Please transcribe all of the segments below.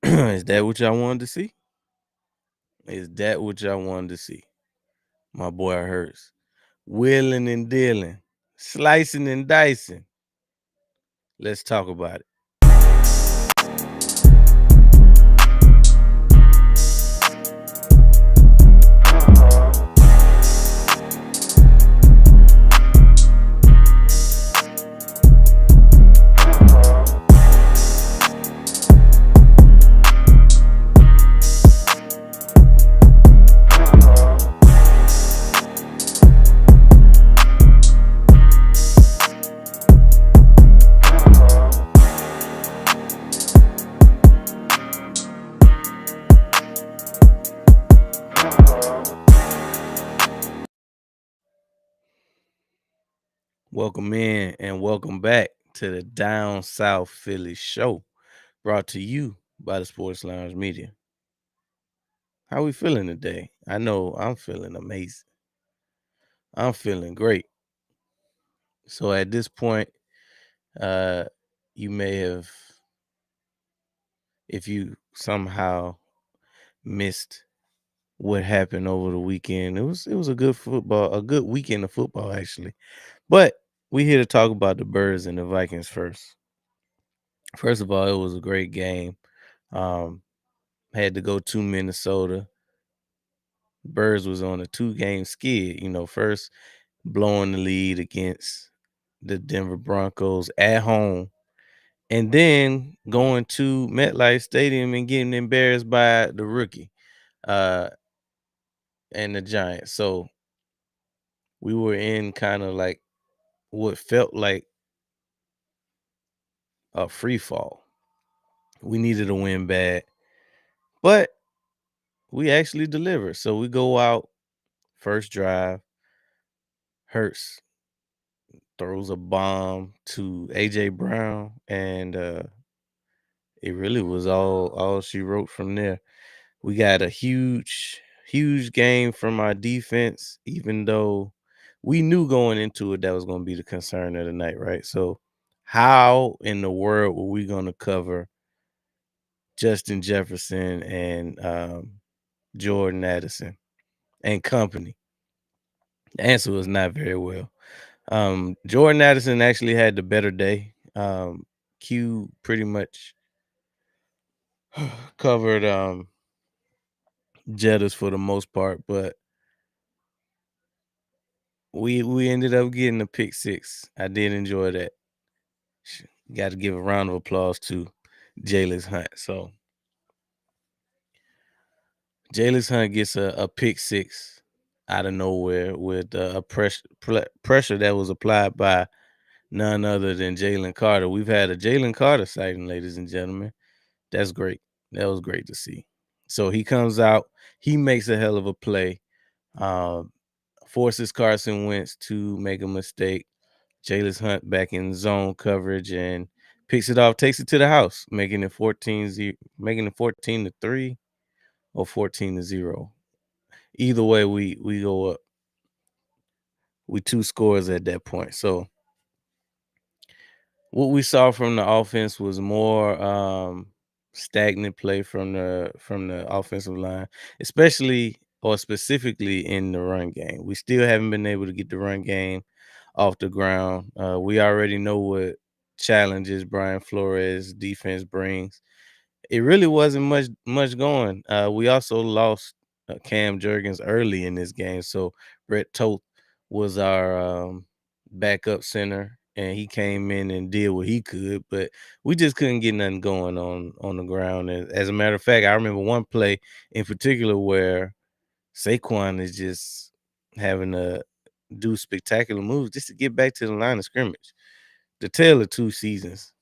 Is that what y'all wanted to see? Is that what y'all wanted to see? My boy Hurts. Wheeling and dealing. Slicing and dicing. Let's talk about it. Welcome in and welcome back to the Down South Philly show, brought to you by the Sports Lounge Media. How we feeling today? I know I'm feeling amazing. I'm feeling great. So at this point, uh, you may have, if you somehow missed what happened over the weekend. It was a good weekend of football actually. But we here to talk about the Birds and the Vikings first. First of all, it was a great game. Um, had to go to Minnesota. Birds was on a 2-game skid. First blowing the lead against the Denver Broncos at home, and then going to MetLife Stadium and getting embarrassed by the rookie uh, and the Giants. So we were in kind of like what felt like a free fall. We needed a win bad, but we actually delivered. So we go out first drive. Hurts throws a bomb to AJ Brown, and it really was all she wrote from there. We got a huge game from our defense, even though we knew going into it that was going to be the concern of the night, right? So how in the world were we going to cover Justin Jefferson and Jordan Addison and company? The answer was not very well. Jordan Addison actually had the better day. Q pretty much covered Jettas for the most part, but we ended up getting a pick six. I did enjoy that. Got to give a round of applause to Jalen Hunt. So Jalen Hunt gets a pick six out of nowhere with a pressure that was applied by none other than Jalen Carter. We've had a Jalen Carter sighting, ladies and gentlemen. That's great. That was great to see. So he comes out, he makes a hell of a play, um, forces Carson Wentz to make a mistake. Jalen Hunt back in zone coverage and picks it off, takes it to the house, making it 14-3 or 14-0. Either way, we go up. We 2 scores at that point. So what we saw from the offense was more stagnant play from the offensive line, especially or specifically in the run game. We still haven't been able to get the run game off the ground. We already know what challenges Brian Flores' defense brings. It really wasn't much going. We also lost Cam Jurgens early in this game, so Brett Toth was our backup center, and he came in and did what he could, but we just couldn't get nothing going on the ground. And as a matter of fact, I remember one play in particular where Saquon is just having to do spectacular moves just to get back to the line of scrimmage. The tale of two seasons,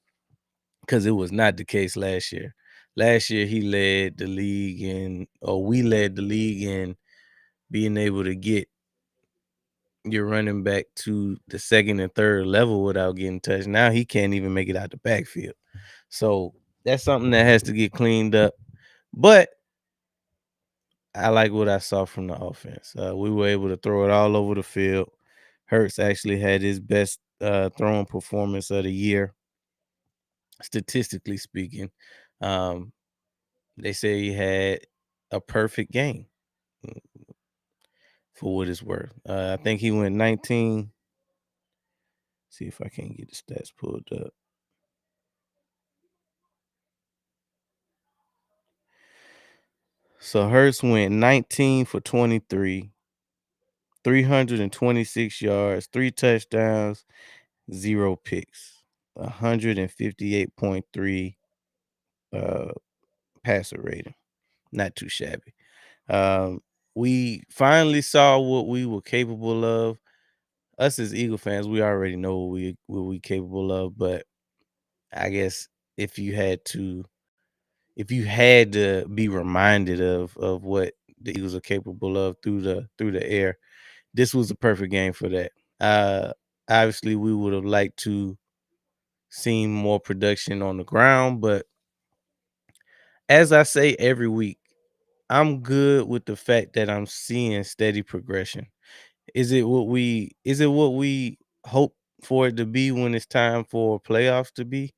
because it was not the case last year. Last year he led the league we led the league in being able to get your running back to the second and third level without getting touched. Now he can't even make it out the backfield. So that's something that has to get cleaned up. But I like what I saw from the offense. We were able to throw it all over the field. Hurts actually had his best throwing performance of the year, statistically speaking. Um, They say he had a perfect game, mm, for what it's worth. I think he went 19. See if I can get the stats pulled up. So Hurts went 19 for 23, 326 yards, 3 touchdowns, 0 picks, 158.3 uh, passer rating. Not too shabby. Um, we finally saw what we were capable of. Us as Eagle fans, we already know what we capable of, but I guess if you had to if you had to be reminded of what the Eagles are capable of through the air, this was a perfect game for that. Uh Obviously we would have liked to seen more production on the ground, but as I say every week, I'm good with the fact that I'm seeing steady progression. Is it what we hope for it to be when it's time for playoffs to be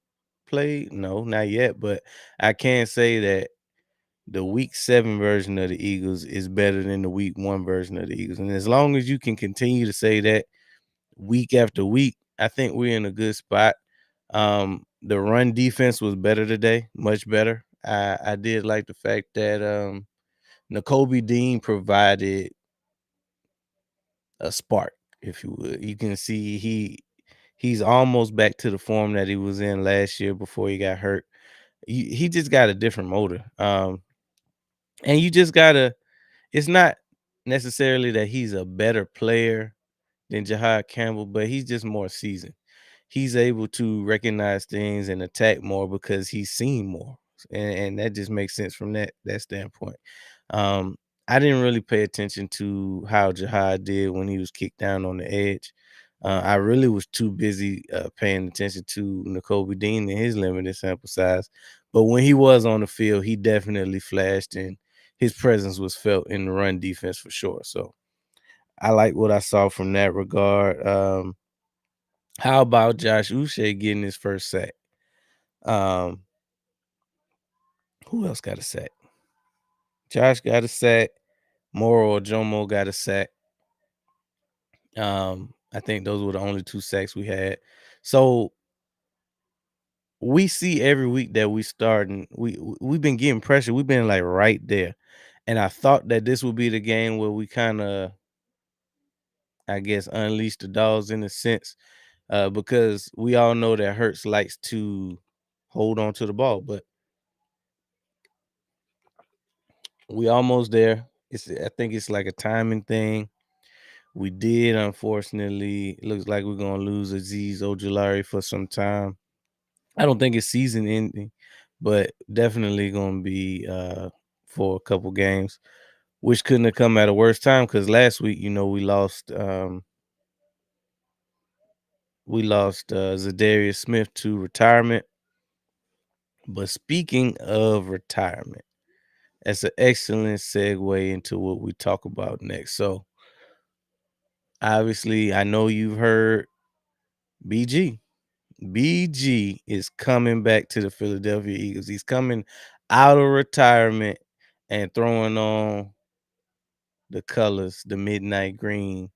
played? No, not yet, but I can say that the week 7 version of the Eagles is better than the week 1 version of the Eagles. And as long as you can continue to say that week after week, I think we're in a good spot. The run defense was better today, much better. I did like the fact that N'Kobe Dean provided a spark, if you would. You can see he's almost back to the form that he was in last year before he got hurt. He just got a different motor. And you just gotta. It's not necessarily that he's a better player than Jahad Campbell, but he's just more seasoned. He's able to recognize things and attack more because he's seen more, and that just makes sense from that standpoint. Um, I didn't really pay attention to how Jahad did when he was kicked down on the edge. I really was too busy paying attention to N'Kobe Dean and his limited sample size. But when he was on the field, he definitely flashed, and his presence was felt in the run defense for sure. So I like what I saw from that regard. How about Josh Uche getting his first sack? Um, who else got a sack? Josh got a sack. Moro Jomo got a sack. I think those were the only 2 sacks we had. So we see every week that we've been getting pressure. We've been like right there. And I thought that this would be the game where we kind of, I guess, unleash the dogs in a sense, because we all know that Hurts likes to hold on to the ball, but we almost there. I think it's like a timing thing. We did, unfortunately. It looks like we're gonna lose Aziz Ojulari for some time. I don't think it's season ending, but definitely gonna be for a couple games, which couldn't have come at a worse time because last week, we lost Zadarius Smith to retirement. But speaking of retirement, that's an excellent segue into what we talk about next. So obviously, I know you've heard BG. BG is coming back to the Philadelphia Eagles. He's coming out of retirement and throwing on the colors, the midnight green,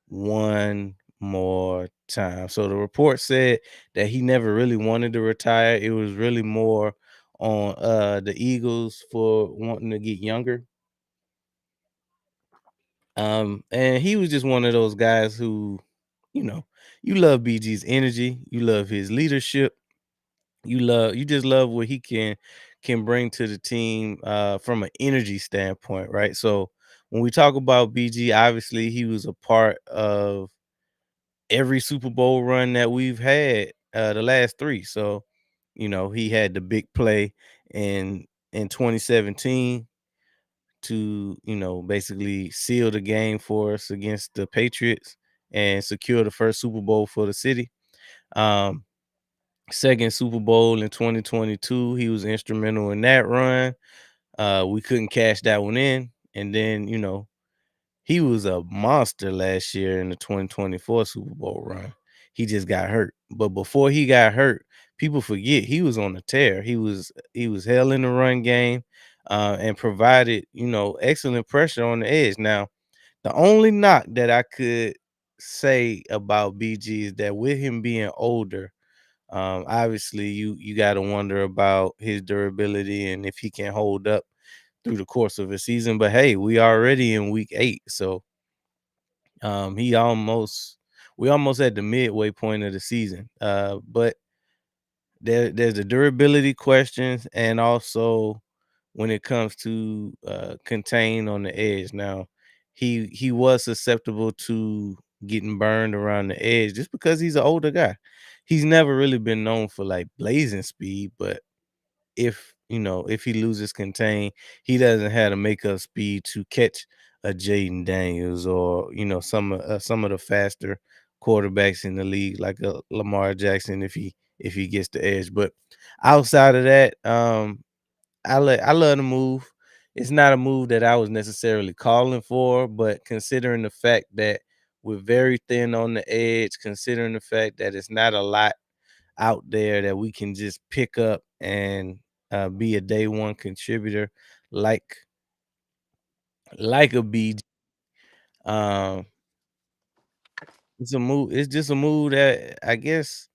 one more time. So the report said that he never really wanted to retire. It was really more on the Eagles for wanting to get younger. And he was just one of those guys who, you know, you love BG's energy, you love his leadership, you just love what he can bring to the team from an energy standpoint, right? So when we talk about BG, obviously he was a part of every Super Bowl run that we've had, the last 3. So, he had the big play in 2017 to, basically seal the game for us against the Patriots and secure the first Super Bowl for the city. Um, Second Super Bowl in 2022, he was instrumental in that run. We couldn't cash that one in. And then, he was a monster last year in the 2024 Super Bowl run. He just got hurt. But before he got hurt, people forget he was on a tear. He was hell in the run game, and provided, excellent pressure on the edge. Now, the only knock that I could say about BG is that with him being older, obviously you got to wonder about his durability and if he can hold up through the course of a season. But hey, we already in week 8, so he almost we almost at the midway point of the season. But there's the durability questions, and also when it comes to contain on the edge. Now, he was susceptible to getting burned around the edge just because he's an older guy. He's never really been known for like blazing speed, but if he loses contain, he doesn't have the makeup speed to catch a Jaden Daniels or some of the faster quarterbacks in the league like a Lamar Jackson if he gets the edge. But outside of that, I love the move. It's not a move that I was necessarily calling for, but considering the fact that we're very thin on the edge, considering the fact that it's not a lot out there that we can just pick up and be a day one contributor like a BG. Um, it's a move. It's just a move that I guess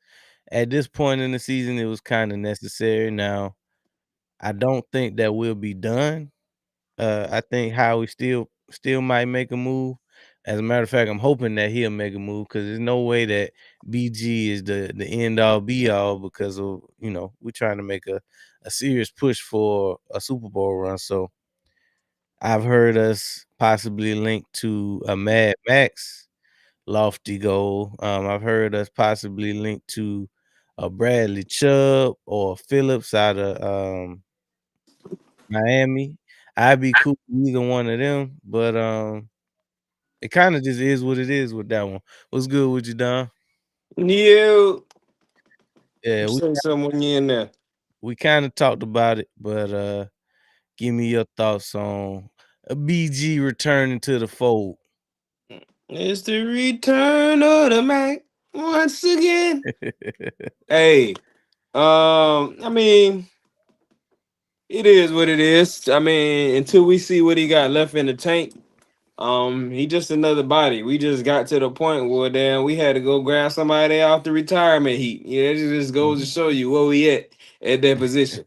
at this point in the season it was kind of necessary. Now, I don't think that we'll be done. I think Howie still might make a move. As a matter of fact, I'm hoping that he'll make a move because there's no way that BG is the end all be all because of we're trying to make a serious push for a Super Bowl run. So I've heard us possibly linked to a Mad Max lofty goal. I've heard us possibly linked to a Bradley Chubb or Phillips out of Miami. I'd be cool with either one of them, but it kinda just is what it is with that one. What's good with you, Don? You Yeah, we say someone in there. we kinda talked about it, but give me your thoughts on a BG returning to the fold. It's the return of the Mac once again. Hey, I mean, it is what it is. I mean, until we see what he got left in the tank, he just another body. We just got to the point where damn we had to go grab somebody off the retirement heat. Yeah, it just goes to Mhm. show you where we at that position.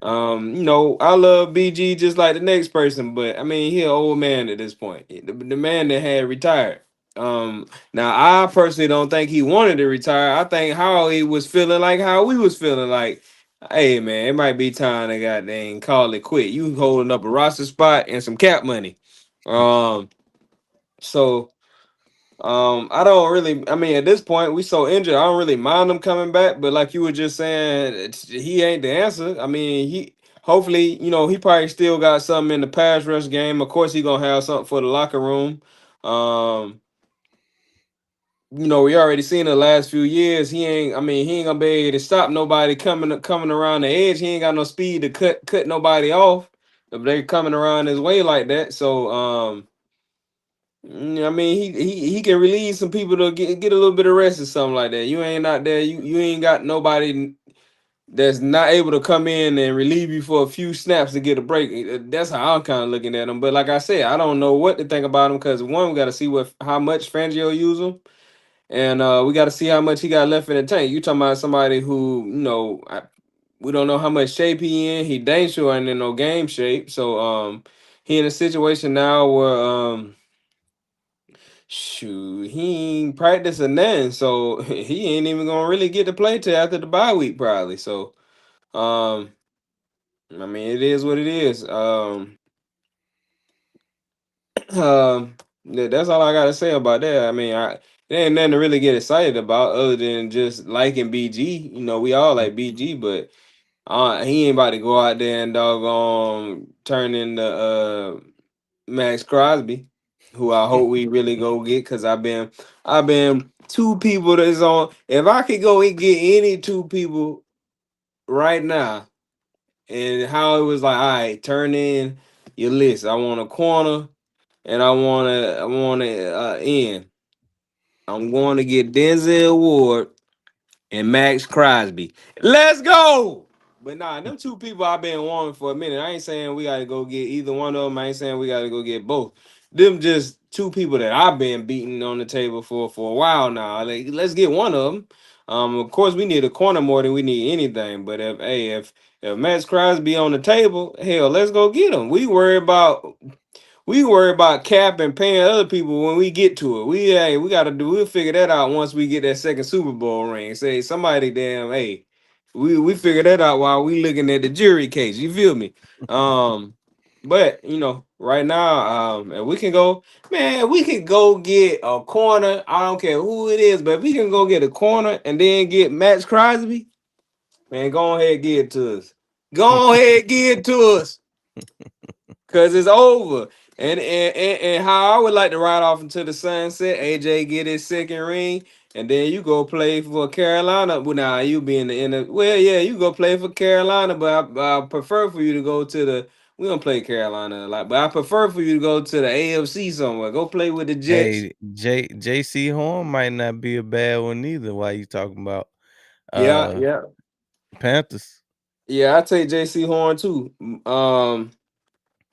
I love BG just like the next person, but I mean, he an old man at this point. The man that had retired. Now I personally don't think he wanted to retire. I think how he was feeling like how we was feeling like, hey man, it might be time to goddamn call it quit. You holding up a roster spot and some cap money. Um, so I don't really. I mean, at this point, we so injured. I don't really mind him coming back. But like you were just saying, he ain't the answer. I mean, he hopefully, he probably still got something in the pass rush game. Of course, he gonna have something for the locker room. Um, we already seen the last few years. He ain't. I mean, he ain't gonna be able to stop nobody coming around the edge. He ain't got no speed to cut nobody off if they coming around his way like that. So I mean, he can relieve some people to get a little bit of rest or something like that. You ain't out there. You ain't got nobody that's not able to come in and relieve you for a few snaps to get a break. That's how I'm kind of looking at him. But like I said, I don't know what to think about him because one, we got to see how much Fangio use him, and we got to see how much he got left in the tank. You talking about somebody who we don't know how much shape he in. He dang sure ain't in no game shape. So he in a situation now where shoot, he ain't practicing then, so he ain't even gonna really get to play till after the bye week, probably. So, um, I mean, it is what it is. That's all I gotta say about that. I mean, there ain't nothing to really get excited about other than just liking BG. We all like BG, but he ain't about to go out there and doggone turn into Max Crosby, who I hope we really go get because I've been two people that's on. If I could go and get any two people right now, and how it was like, all right, turn in your list. I want a corner, and I want to end. I'm going to get Denzel Ward, and Max Crosby. Let's go. But nah, them two people I've been wanting for a minute. I ain't saying we gotta go get either one of them. I ain't saying we gotta go get both. Them just two people that I've been beating on the table for a while now. Like, let's get one of them. Of course, we need a corner more than we need anything. But if Max Crosby on the table, hell, let's go get him. We worry about cap and paying other people when we get to it. We gotta do. We'll figure that out once we get that second Super Bowl ring. Say somebody, damn, hey, we figure that out while we looking at the jury case. You feel me? Um, but right now, and we can go, man. We can go get a corner. I don't care who it is, but if we can go get a corner and then get Max Crosby, man, go ahead, give it to us. Go ahead, give it to us. Cause it's over. And how I would like to ride off into the sunset, AJ get his second ring, and then you go play for Carolina. Well, now you be in the well, yeah, you go play for Carolina, but I prefer for you to go to the we don't play Carolina a lot, but I prefer for you to go to the AFC somewhere. Go play with the Jets. Hey, JC Horn might not be a bad one either. Why you talking about Yeah, uh yeah. Panthers? Yeah, I take JC Horn too.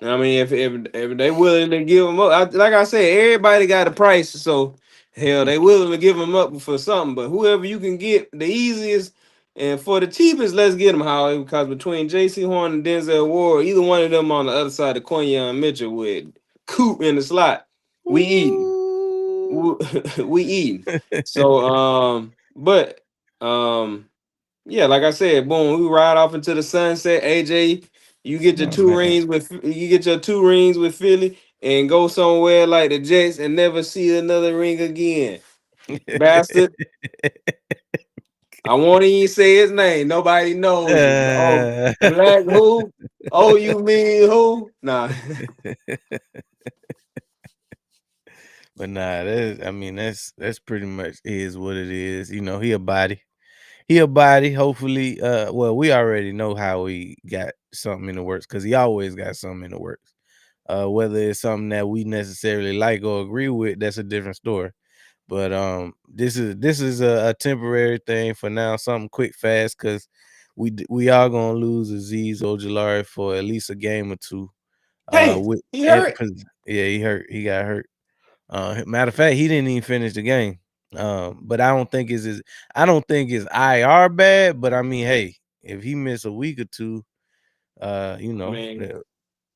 I mean, if they willing to give them up, like I said, everybody got a price, so hell, they willing to give them up for something. But whoever you can get the easiest and for the cheapest, let's get them. However, because between J.C. Horn and Denzel Ward, either one of them on the other side of Quinion Mitchell with Coop in the slot, we eating, we, Ooh. we eating. So, but yeah, like I said, boom, we ride off into the sunset. AJ, My man. you get your two rings with Philly and go somewhere like the Jets and never see another ring again. Bastard. I won't even say his name. Nobody knows it. Oh, Uh, Black who? Oh, you mean who? Nah. but nah, that's pretty much is what it is. He a body. He a body. Hopefully, well, we already know how he got something in the works because he always got something in the works. Whether it's something that we necessarily like or agree with, that's a different story. But this is a temporary thing for now, something quick, fast, because we are gonna lose Aziz Ojulari for at least a game or two. Hey, With he hurt. because yeah, he hurt. He got hurt. Matter of fact, he didn't even finish the game. But I don't think it's IR bad. But I mean, hey, if he miss a week or two, I mean,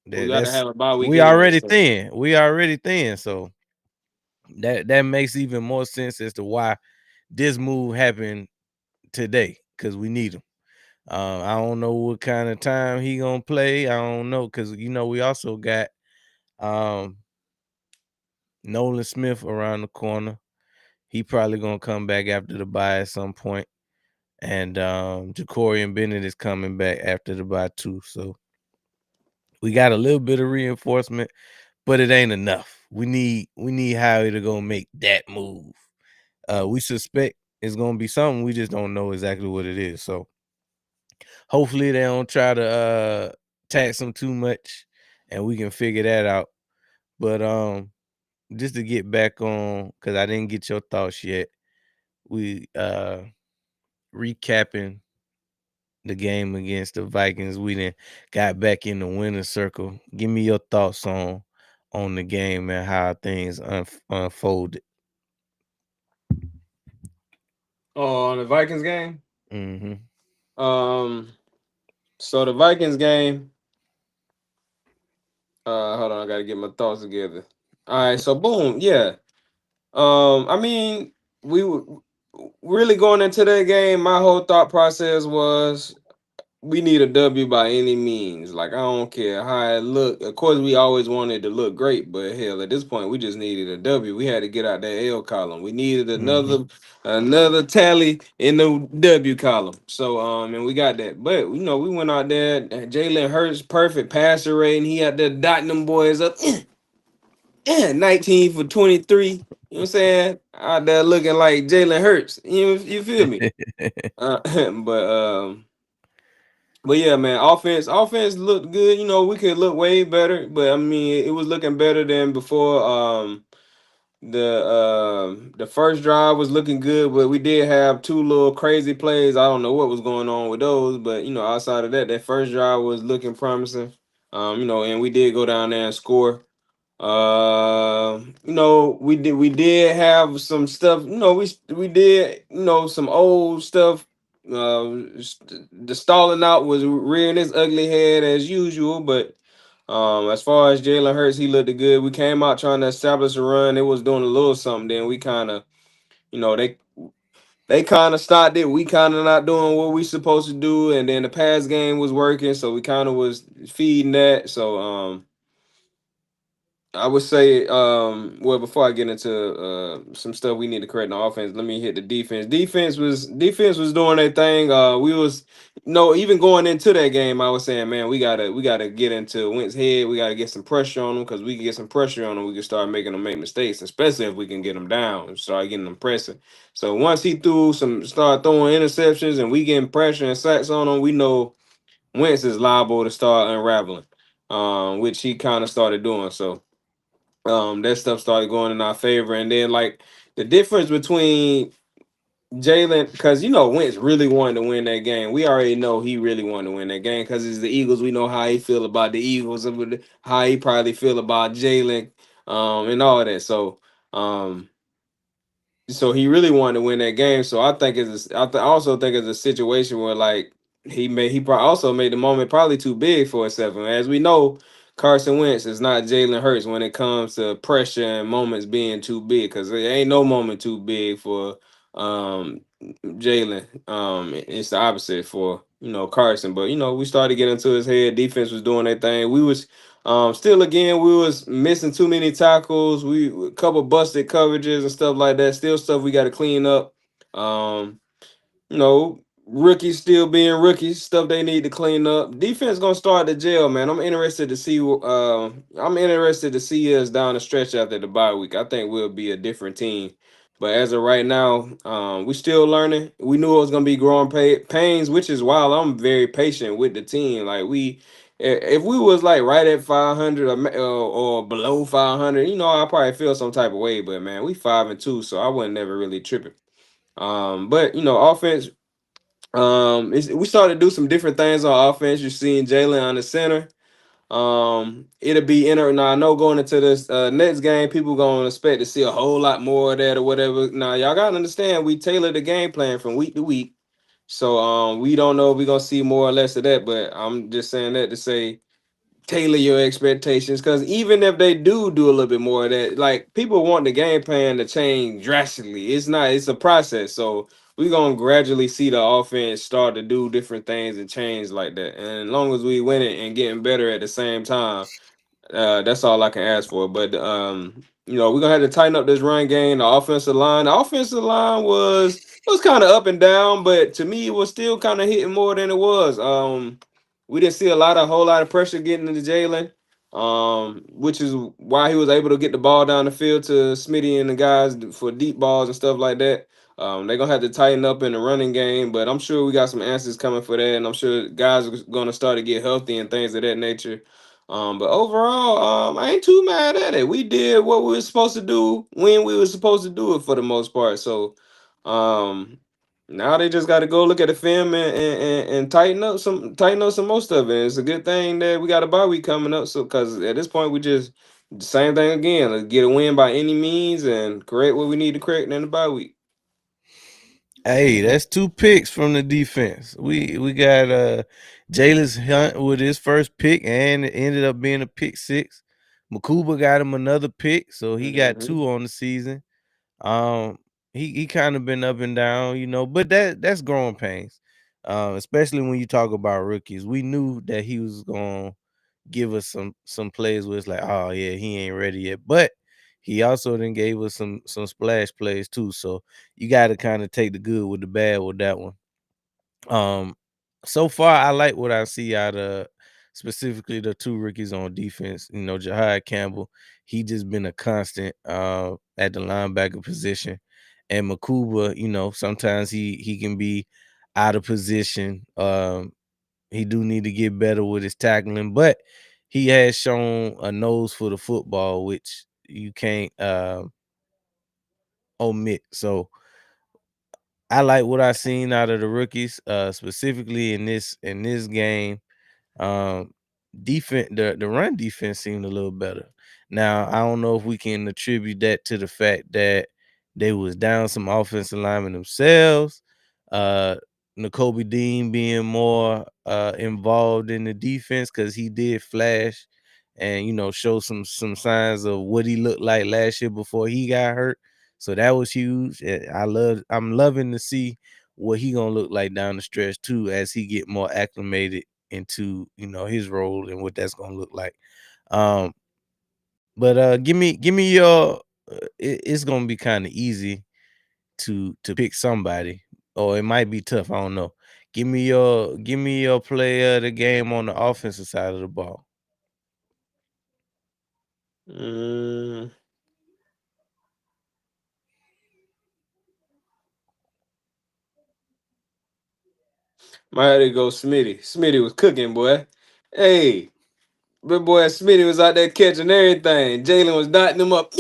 we gotta that's have a bye week we anyway. already So thin. We already thin. So that makes even more sense as to why this move happened today because we need him. I don't know what kind of time he gonna play. I don't know because we also got um Nolan Smith around the corner. He probably gonna come back after the bye at some point, and Jacorian Bennett is coming back after the bye too. So we got a little bit of reinforcement, but it ain't enough. We need Howie to go make that move. We suspect it's gonna be something. We just don't know exactly what it is. So hopefully they don't try to tax him too much, and we can figure that out. But just to get back on, because I didn't get your thoughts yet. We recapping the game against the Vikings. We then got back in the winner's circle. Give me your thoughts on the game and how things unfolded. oh, on the Vikings game. Mm-hmm. Um, so the Vikings game. Hold on, I gotta get my thoughts together. All right, so boom, yeah. I mean, we were really going into that game. My whole thought process was we need a W by any means. Like I don't care how it look. Of course, we always wanted to look great, but hell, at this point, we just needed a W. We had to get out that L column. We needed Mm-hmm. another tally in the W column. So and we got that. But we went out there. Jalen Hurts, perfect passer rating. He out there dotting them boys up. 19 for 23. You know what I'm saying? Out there looking like Jalen Hurts. You feel me? Uh, but um, but yeah, man, offense looked good. We could look way better, but I mean, it was looking better than before. The first drive was looking good, but we did have two little crazy plays. I don't know what was going on with those, but outside of that, that first drive was looking promising. And we did go down there and score. We did have some stuff. We did some old stuff. The stalling out was rearing its ugly head as usual, but as far as Jalen Hurts, he looked good. We came out trying to establish a run. It was doing a little something. Then we kind of, they kind of stopped it. We kind of not doing what we supposed to do, and then the pass game was working, so we kind of was feeding that. So I would say, well, before I get into some stuff we need to correct in the offense, let me hit the defense. Defense was doing their thing. We was no even going into that game, I was saying, man, we gotta get into Wentz head. We gotta get some pressure on them because we can get some pressure on them. We can start making them make mistakes, especially if we can get them down and start getting them pressing. So once he start throwing interceptions and we getting pressure and sacks on him, we know Wentz is liable to start unraveling, which he kind of started doing. So that stuff started going in our favor. And then like the difference between Jalen, because Wentz really wanted to win that game. We already know he really wanted to win that game because it's the Eagles. We know how he feel about the Eagles, and how he probably feel about Jalen, and all that. So he really wanted to win that game. So I think also think it's a situation where like also made the moment probably too big for himself. And as we know, Carson Wentz is not Jalen Hurts when it comes to pressure and moments being too big, because there ain't no moment too big for um Jalen. It's the opposite for Carson. But we started getting into his head. Defense was doing their thing. We was still again, we was missing too many tackles. We a couple busted coverages and stuff like that. Still stuff we got to clean up. Um, Rookies still being rookies, stuff they need to clean up. Defense gonna start the jail, man. I'm interested to see. I'm interested to see us down the stretch after the bye week. I think we'll be a different team. But as of right now, we still learning. We knew it was gonna be growing pains, which is why I'm very patient with the team. Like if we was like right at 500 or below 500, I probably feel some type of way. But man, we 5-2, so I wasn't never really tripping. But offense. We started to do some different things on offense. You're seeing Jalen on the center. It'll be Now I know going into this next game, people gonna expect to see a whole lot more of that or whatever. Now y'all gotta understand, we tailor the game plan from week to week. So we don't know if we're gonna see more or less of that. But I'm just saying that to say tailor your expectations, because even if they do a little bit more of that, like people want the game plan to change drastically. It's a process. So we're gonna gradually see the offense start to do different things and change like that, and as long as we win it and getting better at the same time, that's all I can ask for. But we're gonna have to tighten up this run game. The offensive line. The offensive line was kind of up and down, but to me, it was still kind of hitting more than it was. We didn't see a whole lot of pressure getting into Jalen, which is why he was able to get the ball down the field to Smitty and the guys for deep balls and stuff like that. They're gonna have to tighten up in the running game, but I'm sure we got some answers coming for that, and I'm sure guys are gonna start to get healthy and things of that nature. But overall, I ain't too mad at it. We did what we were supposed to do when we were supposed to do it for the most part. So, um, now they just got to go look at the film and tighten up some most of it. It's a good thing that we got a bye week coming up. So, because at this point we just same thing again. Let's get a win by any means and correct what we need to correct in the bye week. Hey, that's 2 picks from the defense. We got Jalen's Hunt with his first pick, and it ended up being a pick six. Makuba got him another pick, so he got Hmm. 2 on the season. Um, he kind of been up and down, but that's growing pains. Especially when you talk about rookies. We knew that he was gonna give us some plays where it's like, oh yeah, he ain't ready yet. But he also then gave us some splash plays too. So you got to kind of take the good with the bad with that one. Um, so far I like what I see out of specifically the 2 rookies on defense. Jahad Campbell, he just been a constant at the linebacker position. And Makuba, sometimes he can be out of position. He do need to get better with his tackling, but he has shown a nose for the football, which you can't. omit. So I like what I seen out of the rookies, specifically in this game. Um, defense, the run defense seemed a little better. Now I don't know if we can attribute that to the fact that they was down some offensive linemen themselves. Uh, N'Kobe Dean being more involved in the defense because he did flash and show some signs of what he looked like last year before he got hurt. So that was huge. I'm loving to see what he gonna look like down the stretch too as he get more acclimated into his role and what that's gonna look like. Um, but give me your. It's gonna be kind of easy to pick somebody, or it might be tough. I don't know. Give me your player of the game on the offensive side of the ball. Mm, might have to go Smitty. Smitty was cooking, boy. Hey, but boy, Smitty was out there catching everything. Jalen was dotting him up.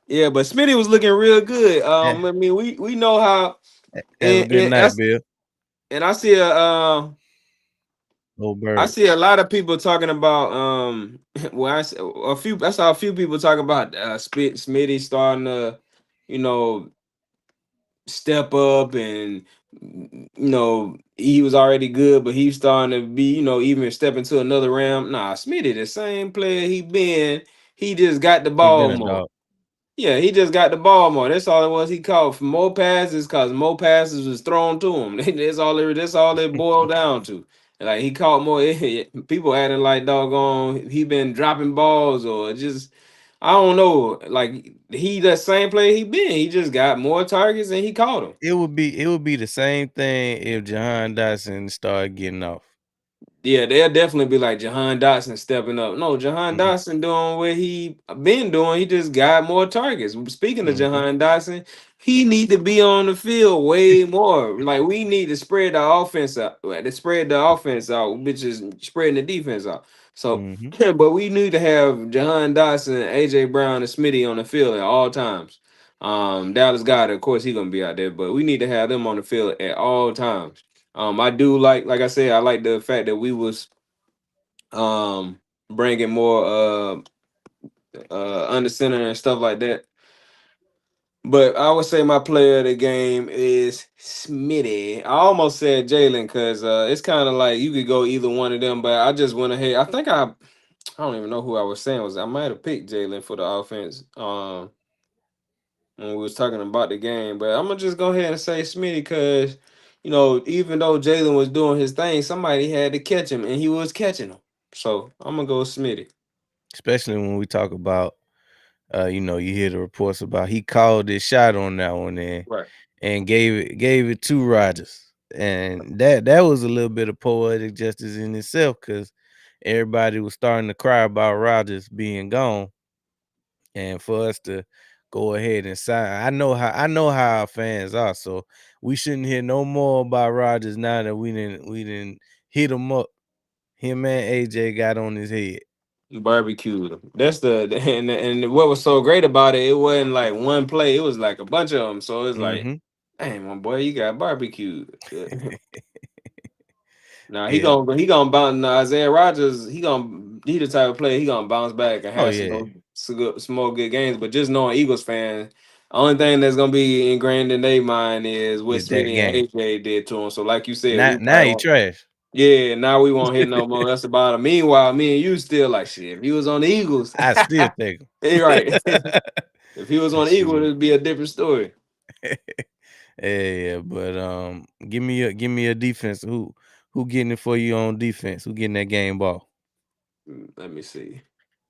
Yeah, but Smitty was looking real good. Yeah. I mean, we know how, Have a good and night, Bill. and I see Go I birds. see a lot of people talking about well, a few. I saw a few people talking about Smitty starting to, you know, step up, and he was already good, but he's starting to be, even step into another realm. Nah, Smitty the same player he been. He just got the He been ball a more. dog. Yeah, he just got the ball more. That's all it was. He called for more passes because more passes was thrown to him. That's all it. That's all it boiled down to. Like he caught more. People acting like doggone he been dropping balls or just I don't know. Like he that same player he been. He just got more targets and he caught them. It would be the same thing if Jahan Dotson started getting off. Yeah, they'll definitely be like Jahan Dotson stepping up. No, Jahan Mhm, Dotson doing what he been doing. He just got more targets. Speaking of mhm. Jahan Dotson, he need to be on the field way more. Like we need to spread the offense out. To spread the offense out, which is spreading the defense out. So, Mhm. but we need to have Jahan Dotson, AJ Brown, and Smitty on the field at all times. Dallas Goddard, of course, he gonna be out there, but we need to have them on the field at all times. I do like I said, I like the fact that we was um bringing more under center and stuff like that. But I would say my player of the game is Smitty. I almost said Jalen because it's kind of like you could go either one of them, but I just went ahead. I don't even know who I was saying was I might have picked Jalen for the offense. When we was talking about the game. But I'm gonna just go ahead and say Smitty because even though Jalen was doing his thing, somebody had to catch him, and he was catching him. So I'm gonna go Smitty. Especially when we talk about, you hear the reports about he called his shot on that one Right. and gave it to Rodgers, and that was a little bit of poetic justice in itself because everybody was starting to cry about Rodgers being gone, and for us to go ahead and sign. I know how our fans are, so we shouldn't hear no more about Rodgers now that we didn't hit him up. Him and AJ got on his head. Barbecued him. That's and what was so great about it, it wasn't like one play, it was like a bunch of them. So it's like, Mhm. dang, my boy, you got barbecued. Now Yeah. he gonna bounce. Now Isaiah Rogers, he the type of player he gonna bounce back and Oh have yeah. some more good games. But just knowing Eagles fans, only thing that's gonna be ingrained in their mind is what Is that Smitty and game. AJ did to him. So like you said, Now we now probably he won't. trash. Yeah, now we won't hit no more. That's about it. Meanwhile, me and you still like shit. If he was on the Eagles, I still take him. hey, right. If he was on the Eagles, Shoot. it'd be a different story. Yeah, but give me a defense. Who getting it for you on defense? Who getting that game ball? Let me see.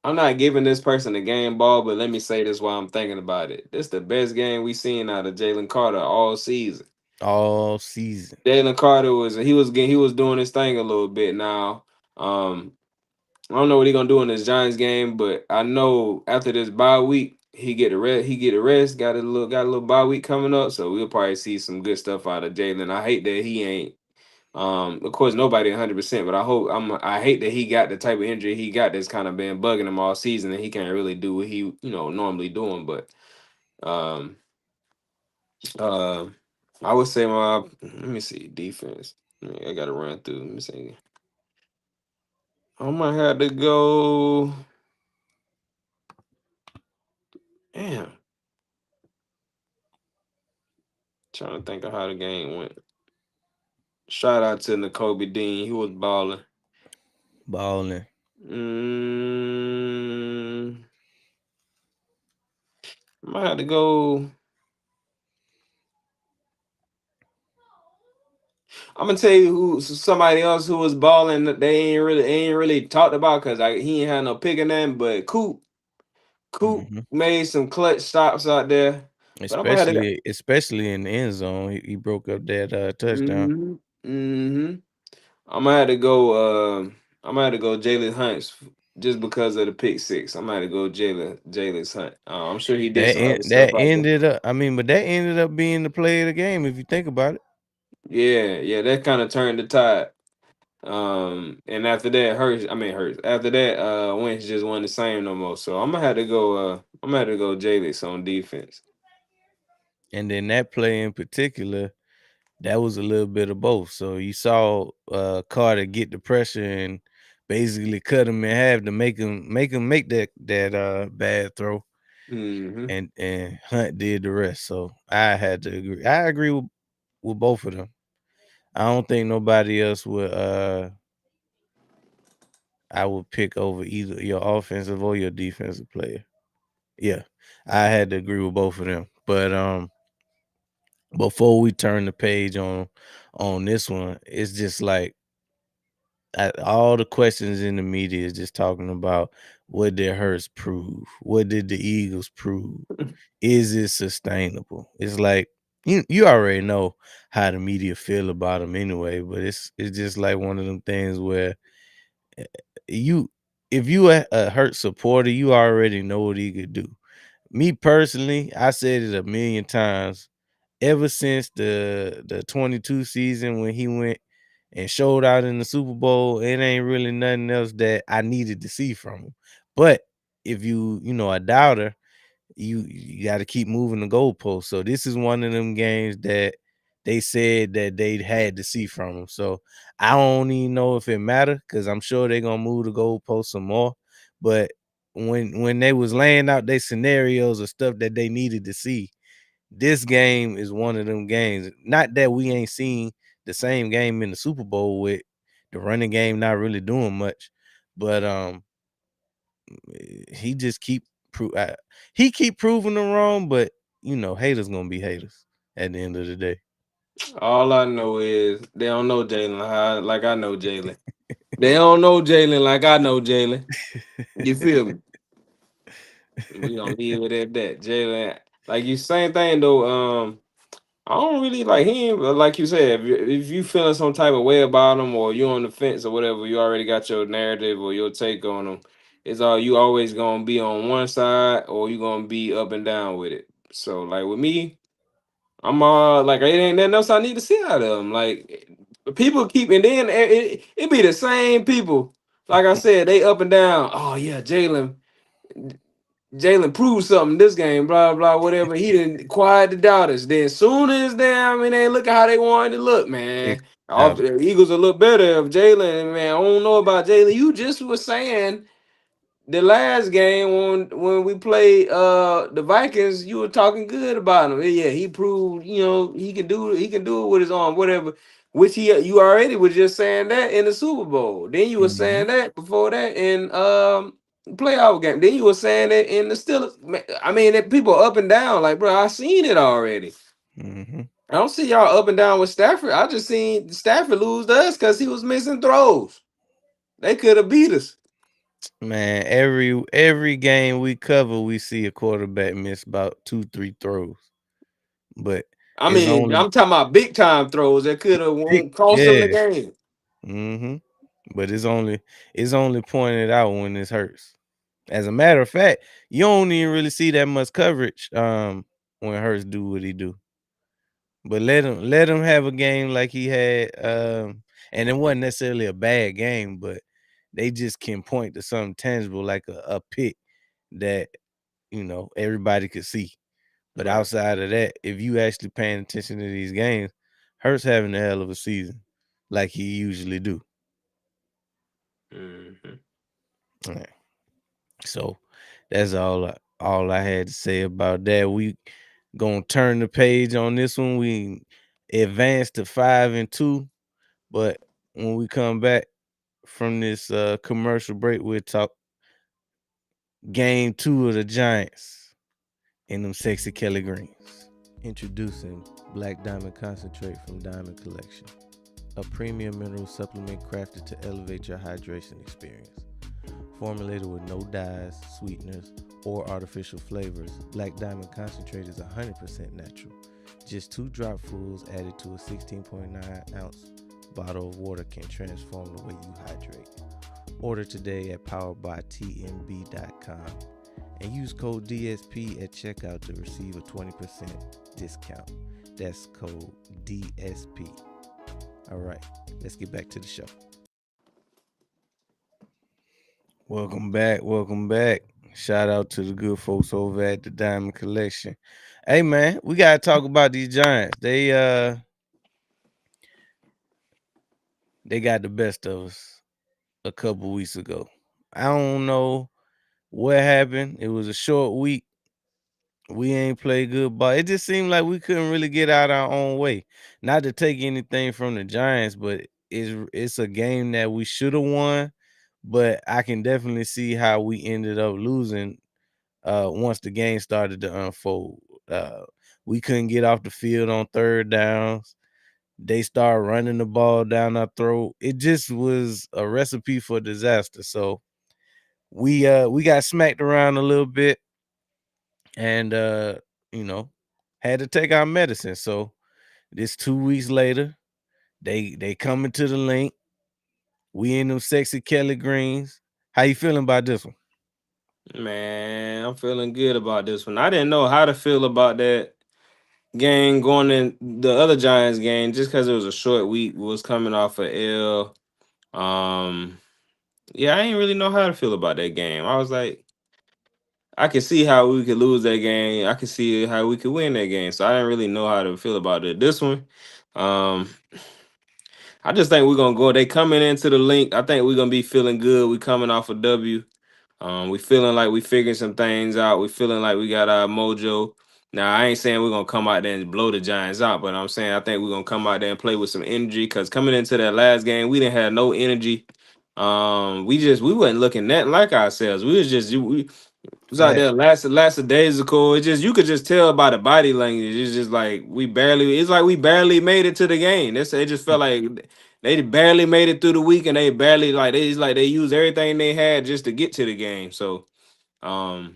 I'm not giving this person a game ball, but let me say this while I'm thinking about it. This the best game we seen out of Jalen Carter all season. All season. Jalen Carter he was doing his thing a little bit now. I don't know what he gonna do in this Giants game, but I know after this bye week he get a rest. He get a rest. Got a little bye week coming up, so we'll probably see some good stuff out of Jalen. I hate that he ain't. Of course, nobody 100%, but I hate that he got the type of injury he got that's kind of been bugging him all season, and he can't really do what he normally doing. But Um, uh, I would say my let me see defense. I gotta run through. Let me see. I might have to go. Damn, trying to think of how the game went. Shout out to N'Kobe Dean. He was balling. balling. Mm, I might have to go. I'm gonna tell you who somebody else who was balling that they ain't really talked about because he ain't had no pick in them. But Coop Mhm. made some clutch stops out there. But I'm gonna have to go. Especially in the end zone, he broke up that touchdown. Mm-hmm. Mm-hmm. I'm gonna have to go. I'm gonna have to go Jalen Hunt just because of the pick six. I'm gonna have to go Jalen Hunt. I'm sure he did some other stuff That out there. ended up. I mean, but that ended up being the play of the game if you think about it. Yeah, yeah, that kind of turned the tide. And after that, Hurts. After that, Wentz just wasn't the same no more. So I'm gonna have to go. I'm gonna have to go Jalen on defense. And then that play in particular, that was a little bit of both. So you saw Carter get the pressure and basically cut him in half to make him make that bad throw, Hmm. and Hunt did the rest. So I had to agree. I agree with both of them. I don't think nobody else would I would pick over either your offensive or your defensive player. Yeah. I had to agree with both of them. But before we turn the page on this one, it's just like all the questions in the media is just talking about what did Hurts prove? What did the Eagles prove? Is it sustainable? It's like you already know how the media feel about him anyway, but it's just like one of them things where eh, you if you a Hurt supporter, you already know what he could do. Me personally, I said it a million times. Ever since the 22 season when he went and showed out in the Super Bowl, it ain't really nothing else that I needed to see from him. But if you know a doubter, you got to keep moving the goalpost. So this is one of them games that they said that they had to see from him. So I don't even know if it matter because I'm sure they're gonna move the goalpost some more. But when they was laying out their scenarios of stuff that they needed to see, this game is one of them games. Not that we ain't seen the same game in the Super Bowl with the running game not really doing much, but he just he keep proving them wrong. But haters gonna be haters at the end of the day. All I know is they don't know Jalen like I know Jalen. They don't know Jalen like I know Jalen. You feel me? We gonna leave it at that. Jalen, like you, same thing though. I don't really like him. Like you said, if you feeling some type of way about him, or you on the fence or whatever, you already got your narrative or your take on him. It's all you always gonna be on one side, or you gonna be up and down with it. So like with me, I'm like it ain't nothing else I need to see out of him. Like people keep and then it be the same people. Like I said, they up and down. Oh yeah, Jalen proved something this game, blah blah, whatever. He didn't quiet the doubters. Then soon as damn, they look at how they wanted to look, It man. All out. the Eagles will look better if Jalen, man. I don't know about Jalen. You just was saying the last game when we played the Vikings, you were talking good about him. Yeah, he proved, he can do it with his arm, whatever. Which you already was just saying that in the Super Bowl. Then you were Mhm, saying that before that in playoff game. Then you were saying that in the Steelers. I mean, that people up and down. Like, bro, I seen it already. mhm. I don't see y'all up and down with Stafford. I just seen Stafford lose to us because he was missing throws. They could have beat us. Man, every game we cover, we see a quarterback miss about 2, 3 throws, but I it's mean, only I'm talking about big time throws that could have big. won't cost them the Yeah. game. But it's only pointed out when it hurts. As a matter of fact, you don't even really see that much coverage when Hurts do what he do. But let him have a game like he had, and it wasn't necessarily a bad game, but they just can point to something tangible like a pick that everybody could see. But Right. outside of that, if you actually paying attention to these games, Hurts having a hell of a season, like he usually do. Hmm. Yeah. So that's all I had to say about that. We gonna turn the page on this one. We advanced to 5-2, but when we come back from this commercial break, we'll talk game 2 of the Giants and them sexy Kelly Greens. Introducing Black Diamond Concentrate from Diamond Collection, a premium mineral supplement crafted to elevate your hydration experience. Formulated with no dyes, sweeteners, or artificial flavors, Black Diamond Concentrate is 100% natural. Just 2 dropfuls added to a 16.9-ounce bottle of water can transform the way you hydrate. Order today at poweredbytmb.com and use code DSP at checkout to receive a 20% discount. That's code DSP. All right, let's get back to the show. Welcome back. Welcome back. Shout out to the good folks over at the Diamond Collection. Hey man, we gotta talk about these Giants. They got the best of us a couple weeks ago. I don't know what happened. It was a short week. We ain't played good ball. It just seemed like we couldn't really get out our own way. Not to take anything from the Giants, but it's a game that we should have won. But I can definitely see how we ended up losing once the game started to unfold. Uh, we couldn't get off the field on third downs. They started running the ball down our throat. It just was a recipe for disaster. So we got smacked around a little bit and you know had to take our medicine. So this 2 weeks later, they coming to the link. We in them sexy Kelly Greens. How you feeling about this one? Man, I'm feeling good about this one. I didn't know how to feel about that game going in the other Giants game just because it was a short week. We was coming off a L. Um, yeah, I didn't really know how to feel about that game. I was like, I could see how we could lose that game. I could see how we could win that game. So I didn't really know how to feel about it. This one, um, I just think we're gonna go. They coming into the link. I think we're gonna be feeling good. We coming off a W. We feeling like we figuring some things out. We feeling like we got our mojo. Now I ain't saying we're gonna come out there and blow the Giants out, but I'm saying I think we're gonna come out there and play with some energy. Cause coming into that last game, we didn't have no energy. We wasn't looking that like ourselves. We was out there Facts. last of days ago. It just you could just tell by the body language. It's just like we barely. It's like we barely made it to the game. It just felt like they barely made it through the week, and they barely like they used everything they had just to get to the game. So um,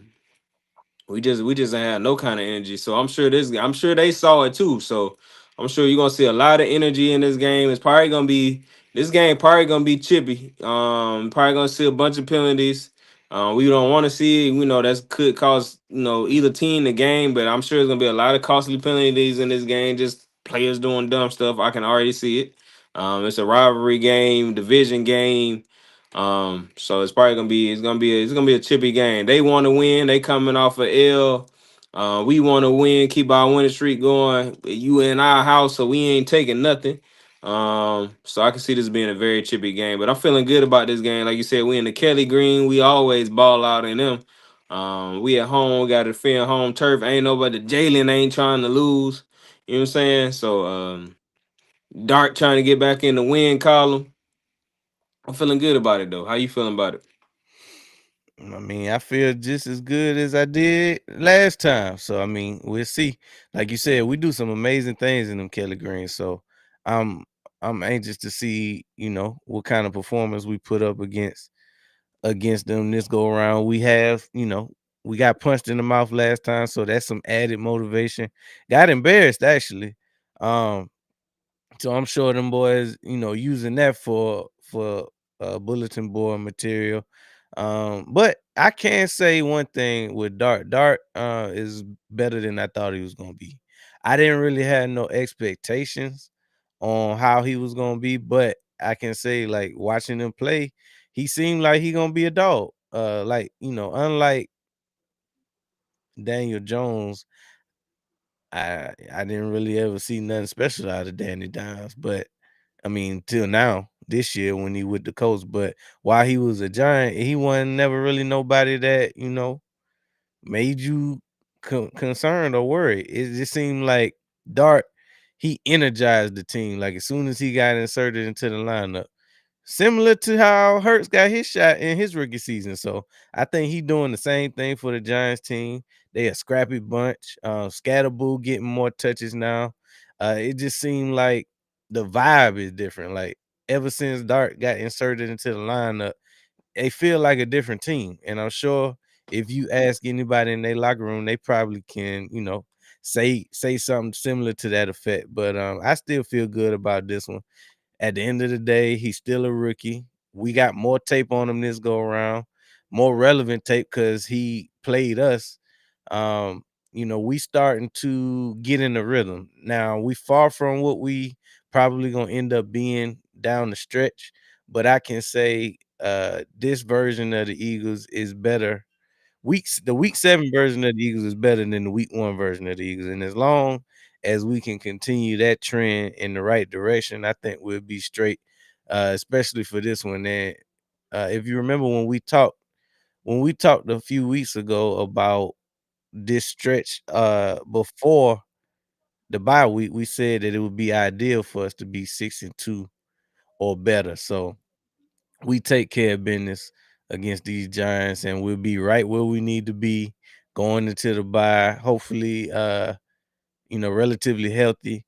we just ain't had no kind of energy. So I'm sure they saw it too. So I'm sure you're gonna see a lot of energy in this game. It's probably gonna be this game probably gonna be chippy. Probably gonna see a bunch of penalties. We don't want to see it. We know that could cause either team the game, but I'm sure there's gonna be a lot of costly penalties in this game. Just players doing dumb stuff. I can already see it. It's a rivalry game, division game. So it's probably gonna be a chippy game. They want to win. They coming off a L. We want to win, keep our winning streak going. You in our house, so we ain't taking nothing. So I can see this being a very chippy game, but I'm feeling good about this game. Like you said, we in the Kelly Green. We always ball out in them. We at home, got to defend home turf. Ain't nobody. Jalen ain't trying to lose. You know what I'm saying? So Dark trying to get back in the win column. I'm feeling good about it though. How you feeling about it? I mean, I feel just as good as I did last time. So I mean, we'll see. Like you said, we do some amazing things in them Kelly Greens. So I'm I'm anxious to see, what kind of performance we put up against them this go around. We got punched in the mouth last time, so that's some added motivation. Got embarrassed actually. Um, so I'm sure them boys, using that for bulletin board material. But I can say one thing with Dart. Dart is better than I thought he was gonna be. I didn't really have no expectations on how he was gonna be, but I can say like watching him play, he seemed like he gonna be a dog. Unlike Daniel Jones, I didn't really ever see nothing special out of Danny Dimes, but I mean, till now, this year when he with the Colts, but while he was a Giant, he wasn't never really nobody that, made you concerned or worried. It just seemed like Dart, he energized the team. Like as soon as he got inserted into the lineup, similar to how Hurts got his shot in his rookie season. So I think he doing the same thing for the Giants team. They a scrappy bunch. Scatterboo getting more touches now. It just seemed like the vibe is different. Like ever since Dart got inserted into the lineup, they feel like a different team. And I'm sure if you ask anybody in their locker room, they probably can, say something similar to that effect. But I still feel good about this one. At the end of the day, he's still a rookie. We got more tape on him this go around, more relevant tape because he played us. Um, we starting to get in the rhythm. Now we far from what we probably gonna end up being down the stretch, but I can say this version of the Eagles is better. The week 7 version of the Eagles is better than the week 1 version of the Eagles. And as long as we can continue that trend in the right direction, I think we'll be straight, especially for this one. And if you remember when we talked a few weeks ago about this stretch before the bye week, we said that it would be ideal for us to be 6-2 or better. So we take care of business against these Giants, and we'll be right where we need to be going into the bye. Hopefully, relatively healthy,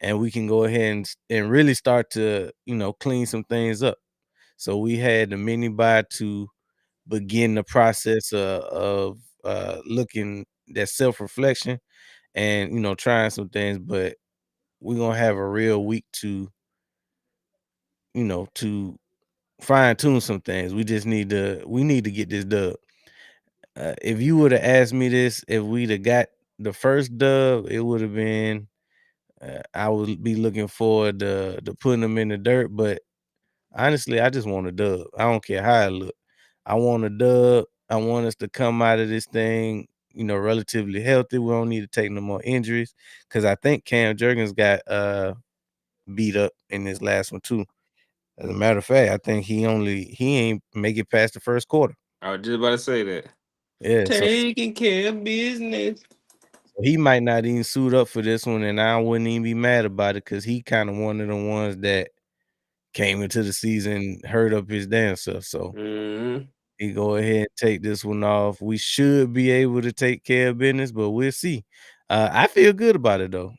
and we can go ahead and really start to clean some things up. So we had the mini bye to begin the process of looking that self reflection and trying some things, but we're gonna have a real week to fine tune some things. We need to get this dub. If you would have asked me this, if we'd have got the first dub, it would have been. I would be looking forward to putting them in the dirt, but honestly, I just want a dub. I don't care how it look. I want a dub. I want us to come out of this thing, relatively healthy. We don't need to take no more injuries because I think Cam Jurgens got beat up in this last one too. As a matter of fact, I think he ain't make it past the first quarter. I was just about to say that. Yeah, so Taking care of business. he might not even suit up for this one, and I wouldn't even be mad about it because he kind of one of the ones that came into the season hurt up his damn self. So Hmm. he go ahead and take this one off. We should be able to take care of business, but we'll see. I feel good about it though.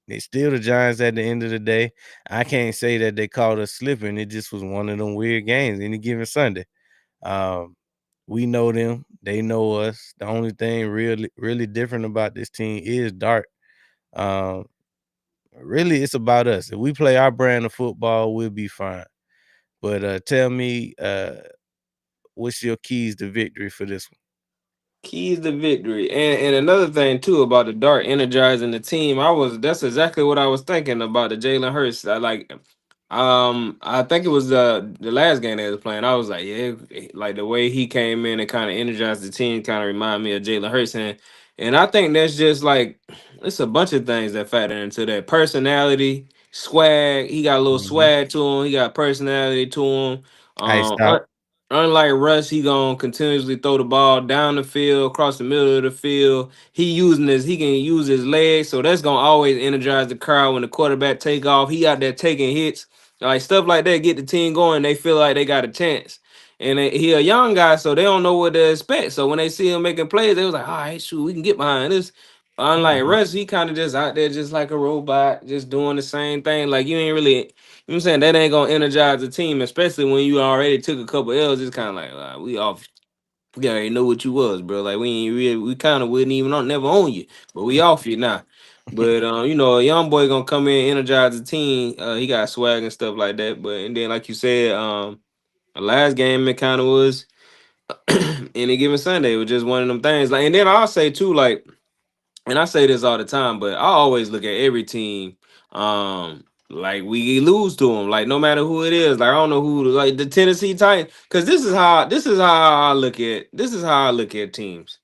They still the Giants at the end of the day. I can't say that they caught us slipping. It just was one of them weird games any given Sunday. Um, we know them, they know us. The only thing really, really different about this team is Dart. Um, really, it's about us. If we play our brand of football, we'll be fine. But tell me, what's your keys to victory for this one? Keys to victory. And another thing too about the dart energizing the team. That's exactly what I was thinking about the Jalen Hurts. I think it was the last game they was playing. I was like, yeah, like the way he came in and kind of energized the team kind of remind me of Jalen Hurts. And I think that's just like it's a bunch of things that factor into that. Personality, swag. He got a little Mhm. swag to him. He got personality to him. Iced Um, out. Unlike Russ, he gonna continuously throw the ball down the field, across the middle of the field. He can use his legs, so that's gonna always energize the crowd when the quarterback take off. He out there taking hits, like stuff like that, get the team going. They feel like they got a chance. And he a young guy, so they don't know what to expect. So when they see him making plays, they was like, "All right, shoot, we can get behind this." Unlike Mhm. Russ, he kind of just out there, just like a robot, just doing the same thing. Like you ain't really, I'm saying that ain't gonna energize the team, especially when you already took a couple L's. It's kind of like we off. We already know what you was, bro. Like we ain't really, we kind of wouldn't even never own you, but we off you now. But a young boy gonna come in, energize the team. He got swag and stuff like that. But and then like you said, the last game it kind of was any given Sunday. It was just one of them things. Like, and then I'll say too, like and I say this all the time, but I always look at every team. Like we lose to them, like no matter who it is. Like I don't know who, like the Tennessee Titans, because this is how I look at teams.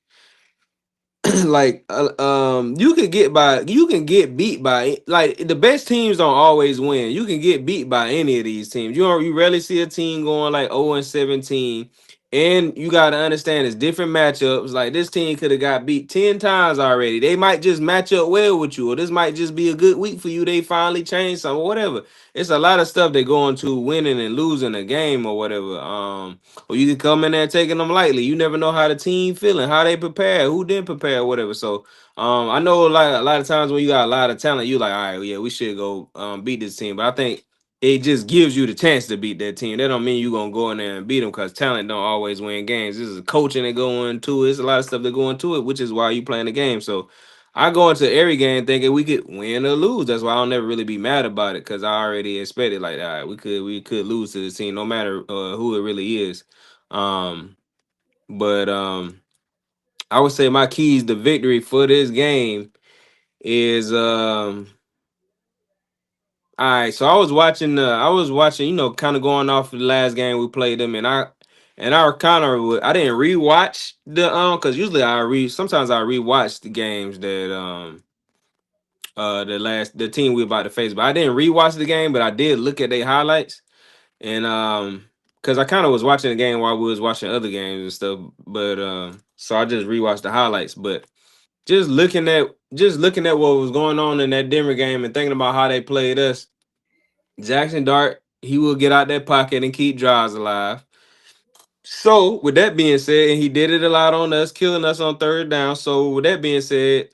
you can get beat by, like, the best teams don't always win. You can get beat by any of these teams. You rarely see a team going like 0-17. And you got to understand it's different matchups. Like, this team could have got beat 10 times already. They might just match up well with you, or this might just be a good week for you. They finally changed something or whatever. It's a lot of stuff that go into winning and losing a game or whatever. Or you can come in there taking them lightly. You never know how the team feeling, how they prepare, who didn't prepare, whatever. So I know, like, a lot of times when you got a lot of talent, you like, all right, yeah, we should go beat this team. But I think it just gives you the chance to beat that team. That don't mean you gonna go in there and beat them, because talent don't always win games. This is coaching that go into it. It's a lot of stuff that go into it, which is why you playing the game. So I go into every game thinking we could win or lose. That's why I'll never really be mad about it, because I already expected, like, all right, we could lose to this team no matter who it really is. Um, but I would say my keys to victory for this game is all right. So I was watching, kind of going off of the last game we played them, and I kind of I didn't rewatch the because usually sometimes I rewatch the games that the team we about to face, but I didn't rewatch the game, but I did look at their highlights. And because I kind of was watching the game while we was watching other games and stuff, but so I just rewatched the highlights. But just looking at what was going on in that Denver game and thinking about how they played us, Jackson Dart, he will get out that pocket and keep drives alive. So with that being said, and he did it a lot on us, killing us on third down. So with that being said,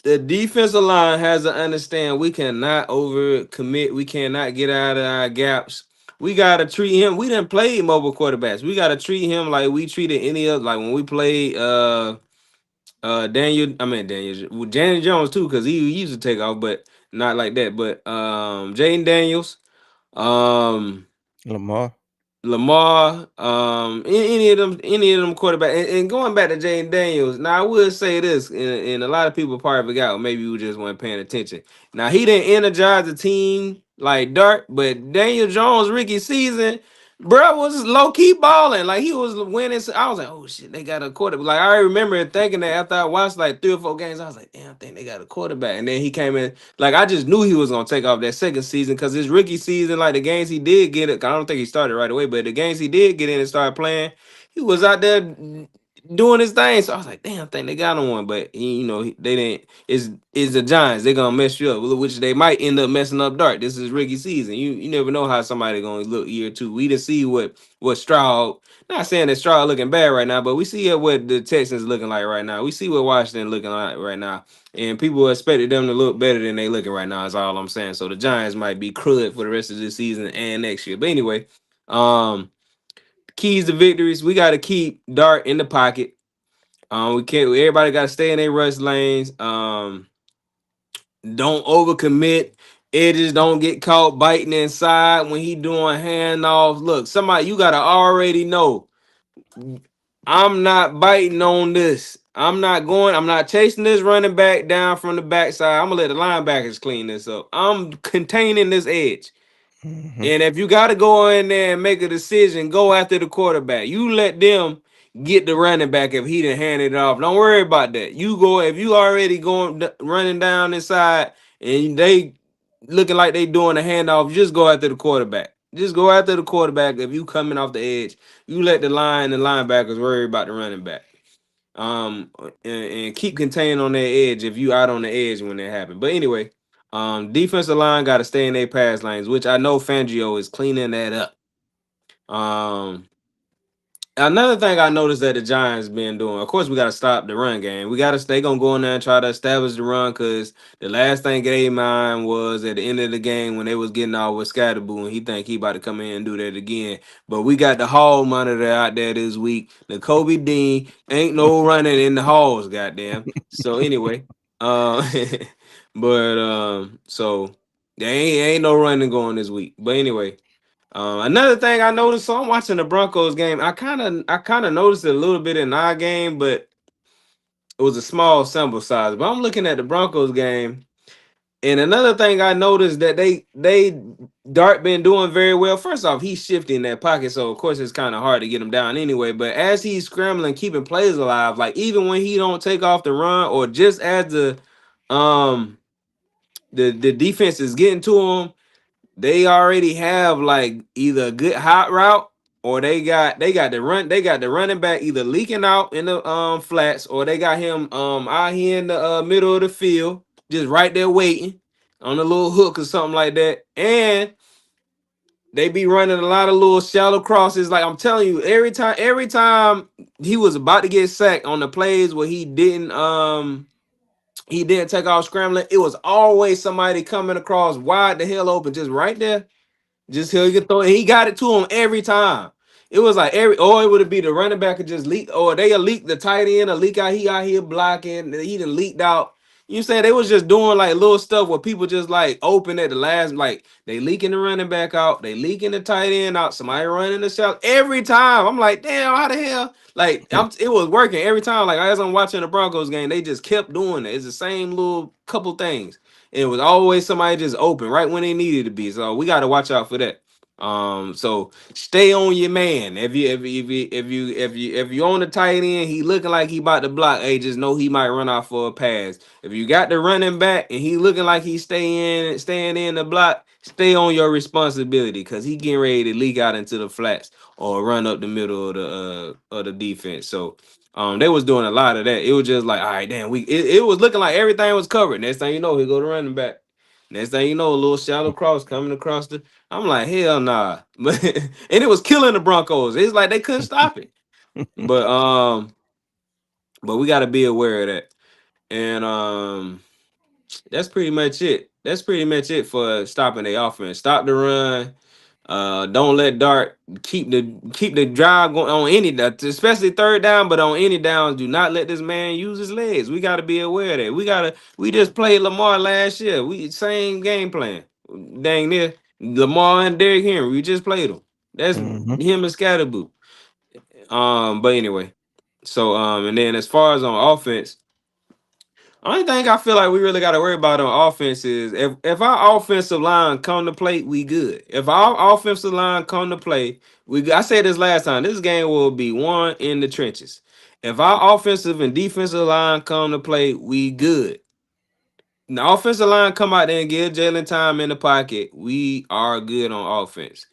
the defensive line has to understand we cannot overcommit. We cannot get out of our gaps. We gotta treat him. We didn't play mobile quarterbacks. We gotta treat him like we treated any other. Like when we played Daniel, well, Janet Jones too, because he used to take off, but not like that. But Jaden Daniels, um Lamar. Lamar, any of them quarterback, and going back to Jane Daniels. Now I would say this, and a lot of people probably forgot, or maybe we just weren't paying attention. Now he didn't energize the team like Dart, but Daniel Jones rookie season, bro, was low key balling. Like, he was winning. So I was like, oh shit, they got a quarterback. Like, I remember thinking that after I watched like 3 or 4 games, I was like, damn, I think they got a quarterback. And then he came in, like, I just knew he was gonna take off that second season, because his rookie season, like the games he did get it, I don't think he started right away, but the games he did get in and started playing, he was out there doing his thing. So I was like, damn, I think they got him one. But they didn't. It's the Giants. They're gonna mess you up, which they might end up messing up Dart. This is rookie season. You never know how somebody gonna look year two. We didn't see what Stroud. Not saying that Stroud looking bad right now, but we see what the Texans looking like right now. We see what Washington looking like right now. And people expected them to look better than they looking right now, is all I'm saying. So the Giants might be crud for the rest of this season and next year. But anyway, keys to victories. We got to keep Dart in the pocket. We can't. Everybody got to stay in their rush lanes. Don't overcommit. Edges don't get caught biting inside when he doing handoffs. Look, somebody, you gotta already know, I'm not biting on this. I'm not chasing this running back down from the backside. I'm gonna let the linebackers clean this up. I'm containing this edge. Mhm. And if you got to go in there and make a decision, go after the quarterback. You let them get the running back if he didn't hand it off. Don't worry about that. You go if you already running down inside and they looking like they doing a handoff. Just go after the quarterback. Just go after the quarterback. If you coming off the edge, you let the linebackers worry about the running back. And keep contained on that edge if you out on the edge when that happen. But anyway, defensive line got to stay in their pass lanes, which I know Fangio is cleaning that up. Um, Another thing I noticed that the Giants been doing, of course, we got to stop the run game. We got to stay gonna go in there and try to establish the run, because the last thing gave mind was at the end of the game when they was getting out with Scatterboo, and he think he about to come in and do that again. But we got the hall monitor out there this week. The Kobe Dean ain't no running in the halls, goddamn. So anyway, uh, so there ain't no running going this week. But anyway. Another thing I noticed, so I'm watching the Broncos game. I kind of noticed it a little bit in our game, but it was a small sample size. But I'm looking at the Broncos game, And another thing I noticed that they Dart been doing very well. First off, he's shifting that pocket, so of course it's kind of hard to get him down anyway. But as he's scrambling, keeping plays alive, like even when he don't take off the run, or just as um the defense is getting to him, they already have like either a good hot route, or they got the running back either leaking out in the flats, or they got him out here in the middle of the field, just right there waiting on a little hook or something like that. And they be running a lot of little shallow crosses. Like I'm telling you, every time he was about to get sacked on the plays where he didn't take off scrambling, it was always somebody coming across wide the hell open, just right there, just he could throw it. He got it to him every time. It was like or it would be the running back could just leak, or they leak the tight end, or leak out. He out here blocking. He done leaked out. You know what I'm saying they was just doing like little stuff where people just like open at the last, like they leaking the running back out, they leaking the tight end out, somebody running the shot every time. I'm like, damn, how the hell? Like it was working every time. Like as I'm watching the Broncos game, they just kept doing it. It's the same little couple things. It was always somebody just open right when they needed to be. So we got to watch out for that. So stay on your man. If you on the tight end, he looking like he about to block. Hey, just know he might run out for a pass. If you got the running back and he looking like he's staying in the block, stay on your responsibility, because he getting ready to leak out into the flats or run up the middle of the defense. So they was doing a lot of that. It was just like, all right, damn, it was looking like everything was covered. Next thing you know, he go to running back. Next thing you know, a little shallow cross coming across the. I'm like, hell nah. But and it was killing the Broncos. It's like they couldn't stop it. But but we gotta be aware of that. And that's pretty much it. That's pretty much it for stopping the offense. Stop the run. Don't let Dart keep the drive going on especially third down, but on any downs, do not let this man use his legs. We got to be aware of that. We just played Lamar last year. We same game plan. Dang near Lamar and Derrick Henry. We just played them. That's Mhm. him and Scatterboo. But anyway, so and then as far as on offense. Only thing I feel like we really got to worry about on offense is if our offensive line come to play, we good. If our offensive line come to play, I said this last time. This game will be won in the trenches. If our offensive and defensive line come to play, we good. The offensive line come out there and give Jalen time in the pocket. We are good on offense.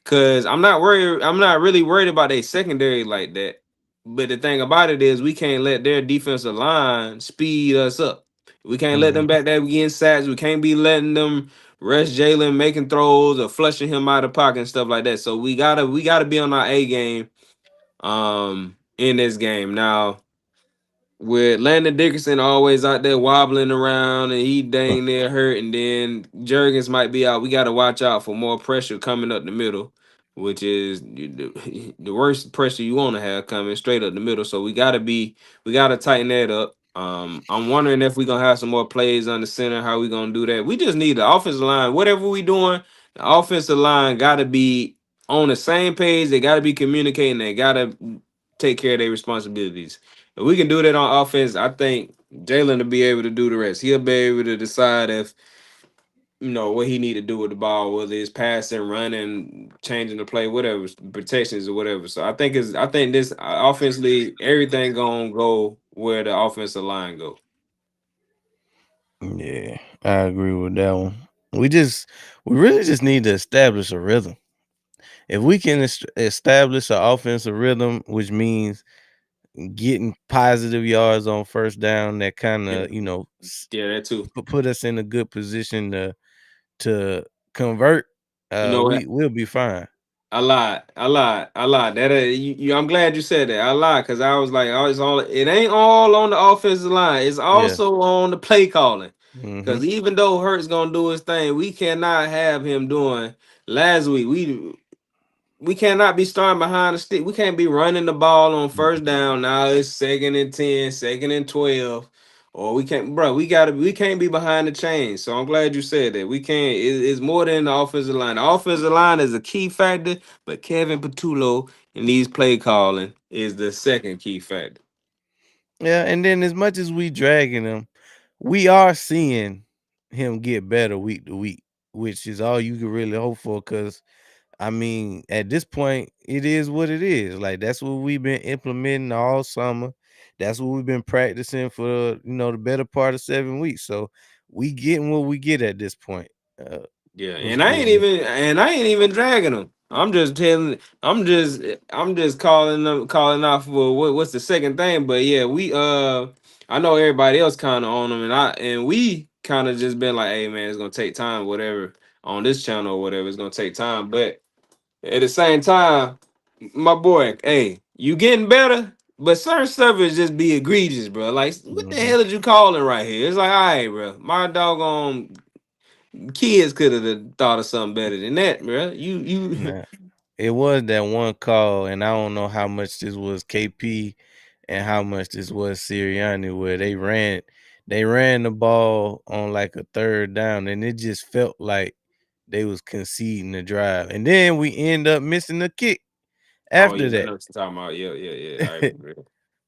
Cause I'm not worried. I'm not really worried about their secondary like that. But the thing about it is, we can't let their defensive line speed us up. We can't let them Mhm. back there getting sacks. We can't be letting them rush Jalen making throws or flushing him out of pocket and stuff like that. So we gotta be on our A game in this game. Now with Landon Dickerson always out there wobbling around and he dang near hurt, and then Jurgens might be out. We got to watch out for more pressure coming up the middle, which is the worst pressure you want to have coming straight up the middle. So we got to tighten that up. I'm wondering if we're gonna have some more plays on the center. How we gonna do that? We just need the offensive line. Whatever we doing, the offensive line got to be on the same page. They got to be communicating. They got to take care of their responsibilities. If we can do that on offense, I think Jalen will be able to do the rest. He'll be able to decide if what he need to do with the ball, whether it's passing, running, changing the play, whatever, protections or whatever. So I think this offensively, everything gonna go where the offensive line go. Yeah, I agree with that one. We really just need to establish a rhythm. If we can establish an offensive rhythm, which means getting positive yards on first down, that kind Yeah, of yeah, that too. put us in a good position to convert. You know what? We'll be fine. I lied. I'm glad you said that. I lied because I was like, oh, it ain't all on the offensive line. It's Yeah. also on the play calling. Hmm. Because even though Hurts gonna do his thing, we cannot have him doing. Last week we cannot be starting behind the stick. We can't be running the ball on first down. Now it's second and 10, second and 12. Or we can't, bro. We can't be behind the chains. So I'm glad you said that. We can't. It's more than the offensive line. The offensive line is a key factor, but Kevin Patullo and these play calling is the second key factor. Yeah, and then as much as we dragging them, we are seeing. him get better week to week, which is all you can really hope for. Cause I mean, at this point, it is what it is. Like that's what we've been implementing all summer. That's what we've been practicing for the better part of 7 weeks. So we getting what we get at this point. Uh, Yeah, with, and I with, ain't with even and I ain't even dragging them. I'm just telling. I'm just calling them calling out for what's the second thing. But yeah, we I know everybody else kind of on them, and we kind of just been like, hey man, it's gonna take time, whatever on this channel or whatever. It's gonna take time, but at the same time, my boy, hey, you getting better. But certain stuff is just be egregious, bro. Like, what the mhm. hell did you calling right here? It's like, all right, bro. My doggone kids could have thought of something better than that, bro. You. Nah, it was that one call, and I don't know how much this was KP and how much this was Sirianni, where they ran the ball on like a third down, and it just felt like they was conceding the drive, and then we end up missing the kick Oh after yeah, I that. know what you're talking about. Yeah, yeah, yeah. I remember.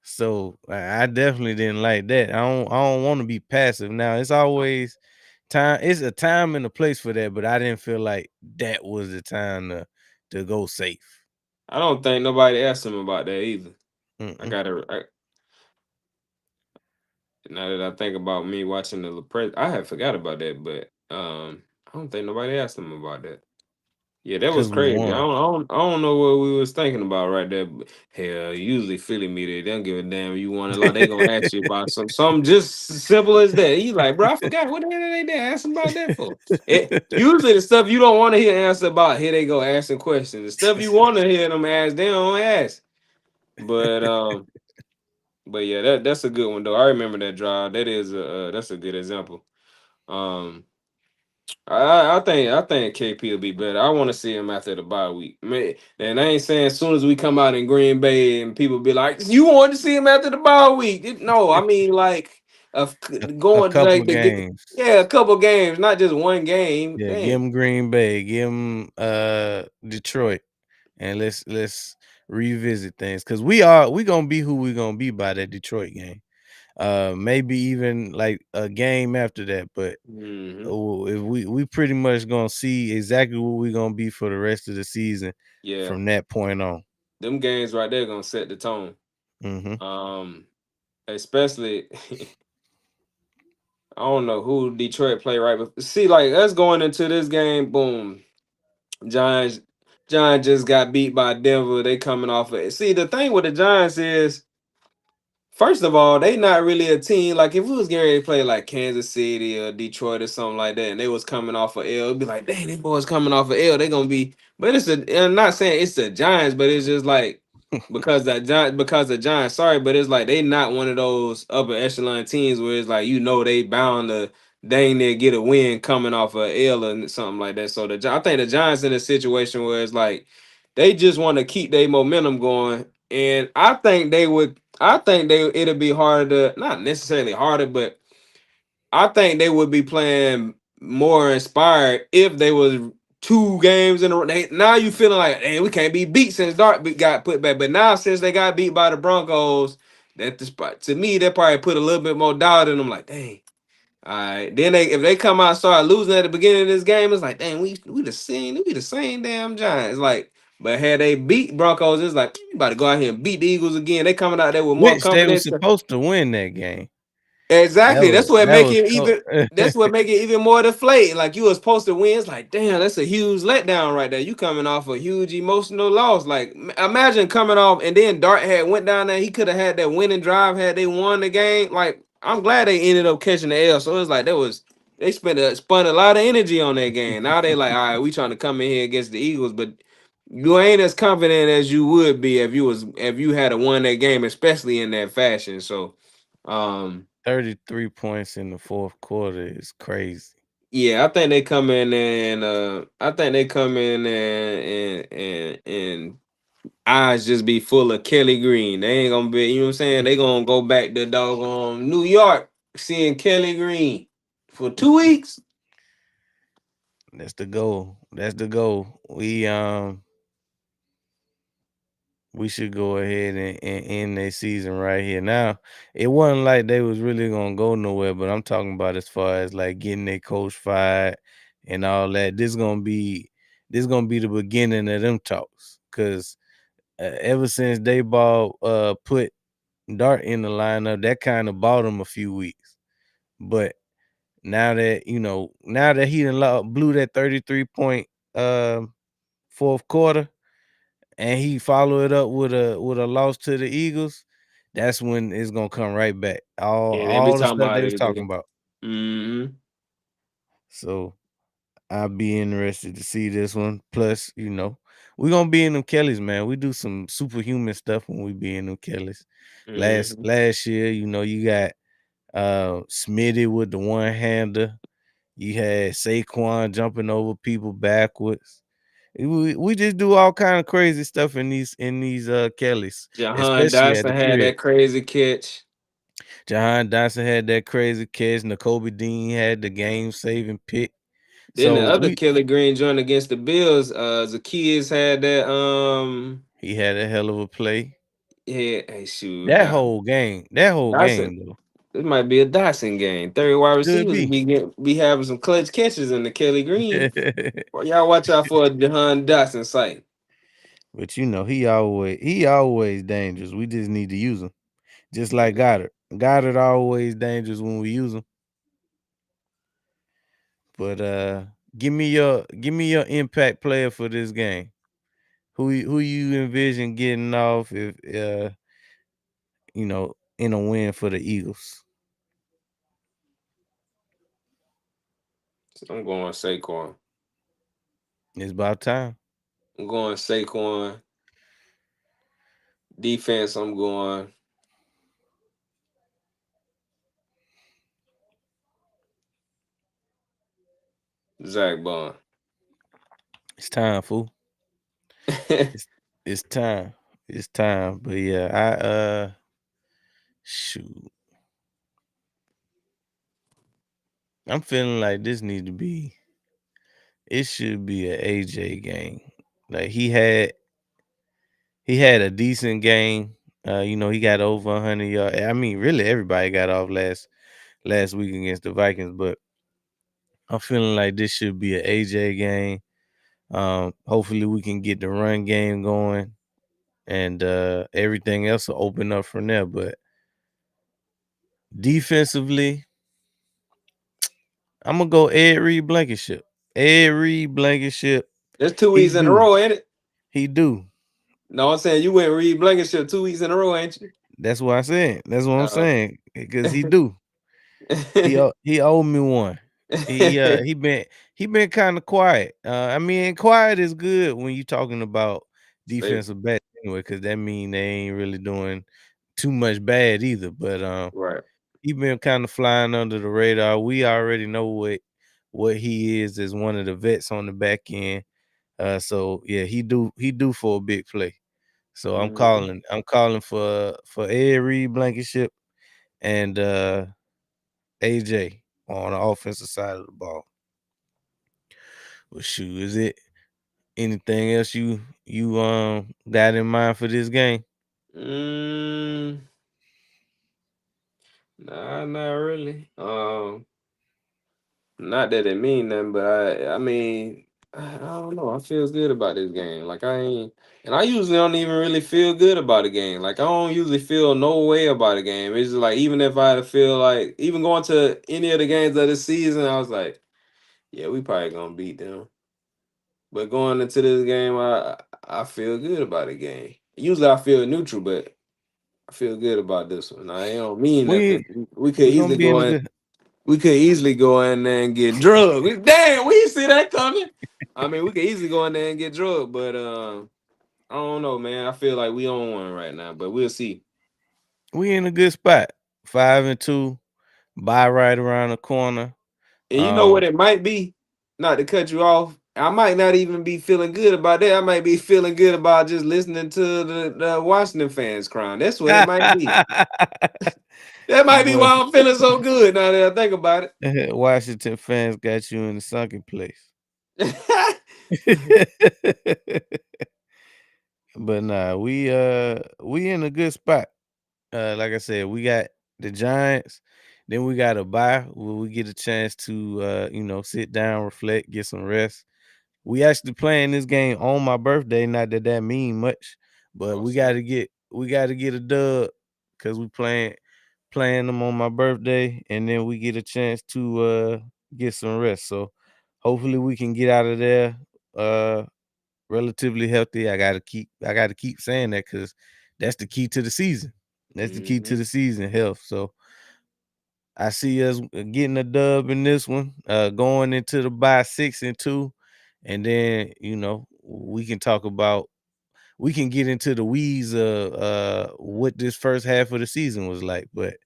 So I definitely didn't like that. I don't want to be passive. Now it's always time. It's a time and a place for that, but I didn't feel like that was the time to go safe. I don't think nobody asked him about that either. I Mm-mm. gotta. Now that I think about me watching the press, I had forgot about that, but I don't think nobody asked him about that. Yeah, that was Cause we crazy. won. I don't know what we was thinking about right there. But hell, usually Philly media, they don't give a damn. You want a lot, they gonna ask you about something just simple as that. You like, bro, I forgot what the hell they ask about that for. Usually the stuff you don't want to hear answer about, here they go asking questions. The stuff you want to hear them ask, they don't ask. But yeah, that's a good one though. I remember that drive. That is that's a good example. Um, I think KP will be better. I want to see him after the bye week. Man, and I ain't saying as soon as we come out in Green Bay and people be like, "You want to see him after the bye week?" No, I mean like A going couple like to get games. yeah a couple games, not just one game. Yeah, give Dang. them Green Bay, give them Detroit, and let's revisit things because we gonna be who we gonna be by that Detroit game. Maybe even like a game after that, but Hmm. if we pretty much gonna see exactly what we gonna be for the rest of the season Yeah, from that point on. them games right there gonna set the tone. Hmm. Um, especially I don't know who Detroit play right, but see, like us going into this game, boom, Giants, Giants just got beat by Denver. They coming off of it. See, the thing with the Giants is, first of all, they not really a team. Like if we was getting ready to play like Kansas City or Detroit or something like that, and they was coming off of L, it'd be like, dang, they boys coming off of L. They gonna be. But I'm not saying it's the Giants, but it's just like because the Giants. Sorry, but it's like they not one of those upper echelon teams where it's like they bound to dang near get a win coming off of L or something like that. So I think the Giants in a situation where it's like they just want to keep their momentum going, and I think they would. I think it'll be harder, not necessarily harder, but I think they would be playing more inspired if they was two games in a row. Now you feeling like, hey, we can't be beat since got put back. But now since they got beat by the Broncos, that the spot to me that probably put a little bit more doubt in them. Like, dang. All right. Then if they come out and start losing at the beginning of this game, it's like, dang, we the same damn Giants. Like, but had they beat Broncos, it's like we about to go out here and beat the Eagles again. They coming out there with more Which they was confidence. supposed to win that game. Exactly. That's what That make was it close. even. That's what make it even more deflating. Like you was supposed to win. It's like, damn, that's a huge letdown right there. You coming off a huge emotional loss. Like imagine coming off and then Dart had went down there. He could have had that winning drive had they won the game. Like I'm glad they ended up catching the L. So it's like they spun a lot of energy on that game. Now they like, all right, we trying to come in here against the Eagles, but you ain't as confident as you would be if you had won that game, especially in that fashion. So. Um, 33 points in the fourth quarter is crazy. Yeah, I think they come in and I think they come in and eyes just be full of Kelly Green. They ain't gonna be, you know what I'm saying? They gonna go back to doggone New York seeing Kelly Green for 2 weeks. That's the goal. That's the goal. we should go ahead and end their season right here. Now, it wasn't like they was really gonna go nowhere, but I'm talking about as far as like getting their coach fired and all that. This gonna be the beginning of them talks. Cause ever since they ball put Dart in the lineup, that kind of bought him a few weeks. But now that he done blew that 33-point fourth quarter, and he followed it up with a loss to the Eagles, that's when it's gonna come right back. All Yeah, they be all the talking stuff about they was it talking again. about. Mm-hmm. So I'll be interested to see this one. Plus, we're gonna be in them Kellys, man. We do some superhuman stuff when we be in them Kellys. Last Mm-hmm. last year, you got Smitty with the one hander. You had Saquon jumping over people backwards. We just do all kind of crazy stuff in these Kellys, Jahan especially at the Dotson had crib. that crazy catch. Jahan Dotson had that crazy catch. N'Kobe Dean had the game saving pick. Then the So other we Kelly Green joint against the Bills, Zacchaeus had that he had a hell of a play. yeah, hey shoot. That whole game Dotson. though. This might be a Dotson game. Third wide Could receivers be. be having some clutch catches in the Kelly Green. Well, y'all watch out for a Jahan Dotson site. But he always dangerous. We just need to use him. Just like Goddard. Goddard always dangerous when we use him. But give me your impact player for this game. Who you envision getting off if in a win for the Eagles? I'm going Saquon. It's about time. I'm going Saquon. Defense, I'm going Zach Bond. It's time, fool. It's it's time. It's time. But yeah, shoot. I'm feeling like this need to be it should be a AJ game. Like he had a decent game. He got over 100 yards. I mean, really everybody got off last week against the Vikings, but I'm feeling like this should be an AJ game. Hopefully we can get the run game going, and everything else will open up from there. But defensively, I'm gonna go Ed Reed Blankenship. Ed Reed Blankenship, That's 2 weeks he in a do, row, ain't it? he do. No, I'm saying you went Reed Blankenship 2 weeks in a row, ain't you? That's what I said. That's what I'm Uh, saying. Because he do. He owed me one. He been kind of quiet. I mean, quiet is good when you talking about Say defensive back anyway, because that mean they ain't really doing too much bad either. But right. he been kind of flying under the radar. We already know what he is as one of the vets on the back end. So yeah, he do for a big play. So I'm Mhm. calling I'm calling for Ed Reed Blankenship and AJ on the offensive side of the ball. Well, shoot, is it anything else you got in mind for this game? Mm, nah, not really. Not that it mean nothing, but I mean, I don't know. I feel good about this game. Like I ain't, and I usually don't even really feel good about a game. Like I don't usually feel no way about a game. It's just like even if I feel like even going to any of the games of the season, I was like, yeah, we probably gonna beat them. But going into this game, I feel good about the game. Usually I feel neutral, but I feel good about this one. I don't mean We nothing. We could we gonna easily be in go a in. good. We could easily go in there and get drugged. Damn, we didn't see that coming. I mean, we could easily go in there and get drugged, but I don't know, man. I feel like we on one right now, but we'll see. We in a good spot. 5-2. Buy right around the corner. And you know what Um, it might be? Not to cut you off. I might not even be feeling good about that. I might be feeling good about just listening to the Washington fans crying. That's what it might be. That might be but why I'm feeling so good now that I think about Washington fans got you in the sunken place. it. But nah, we in a good spot. Like I said, we got the Giants. Then we got a bye where we get a chance to sit down, reflect, get some rest. We actually playing this game on my birthday. Not that that mean much, but Oh we got snap! to get a dub because we playing them on my birthday, and then we get a chance to get some rest. So hopefully we can get out of there uh relatively healthy. I gotta keep saying that because that's the key to the season. That's the key to Hmm. the season, health. So I see us getting a dub in this one, going into the bye 6-2, and then we can get into the weeds of what this first half of the season was like. But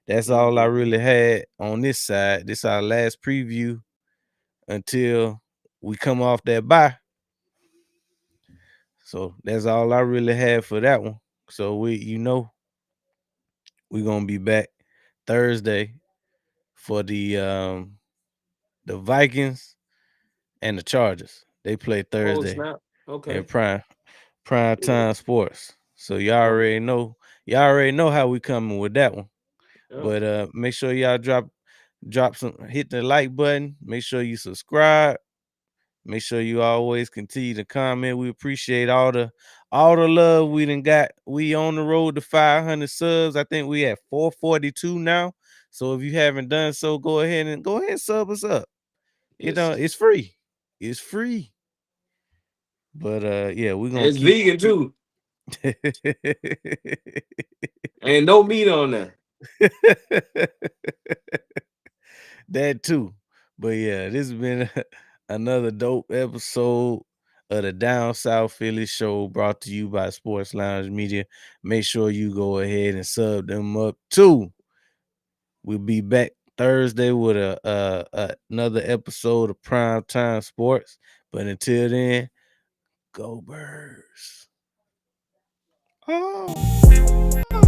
that's all I Hmm. really had on this side. This our last preview until we come off that bye. So that's all I really had for that one. So we're gonna be back Thursday for the Vikings and the Chargers. They play Oh Thursday snap! in Okay. prime Yeah. time sports. So Um. y'all already know how we coming with that one. Yeah. But make sure y'all drop some hit the like button. Make sure you subscribe. Make sure you always continue to comment. We appreciate all the love we done got. We on the road to 500 subs. I think we at 442 now. So if you haven't done so, go ahead and sub us up. Yes. It's free. It's free. But yeah, we're gonna It's keep vegan keep too. Ain't no meat on there. that too. But yeah, this has been another dope episode of the Down South Philly Show brought to you by Sports Lounge Media. Make sure you go ahead and sub them up too. We'll be back Thursday with another episode of Prime Time Sports. But until then, go Birds. Oh.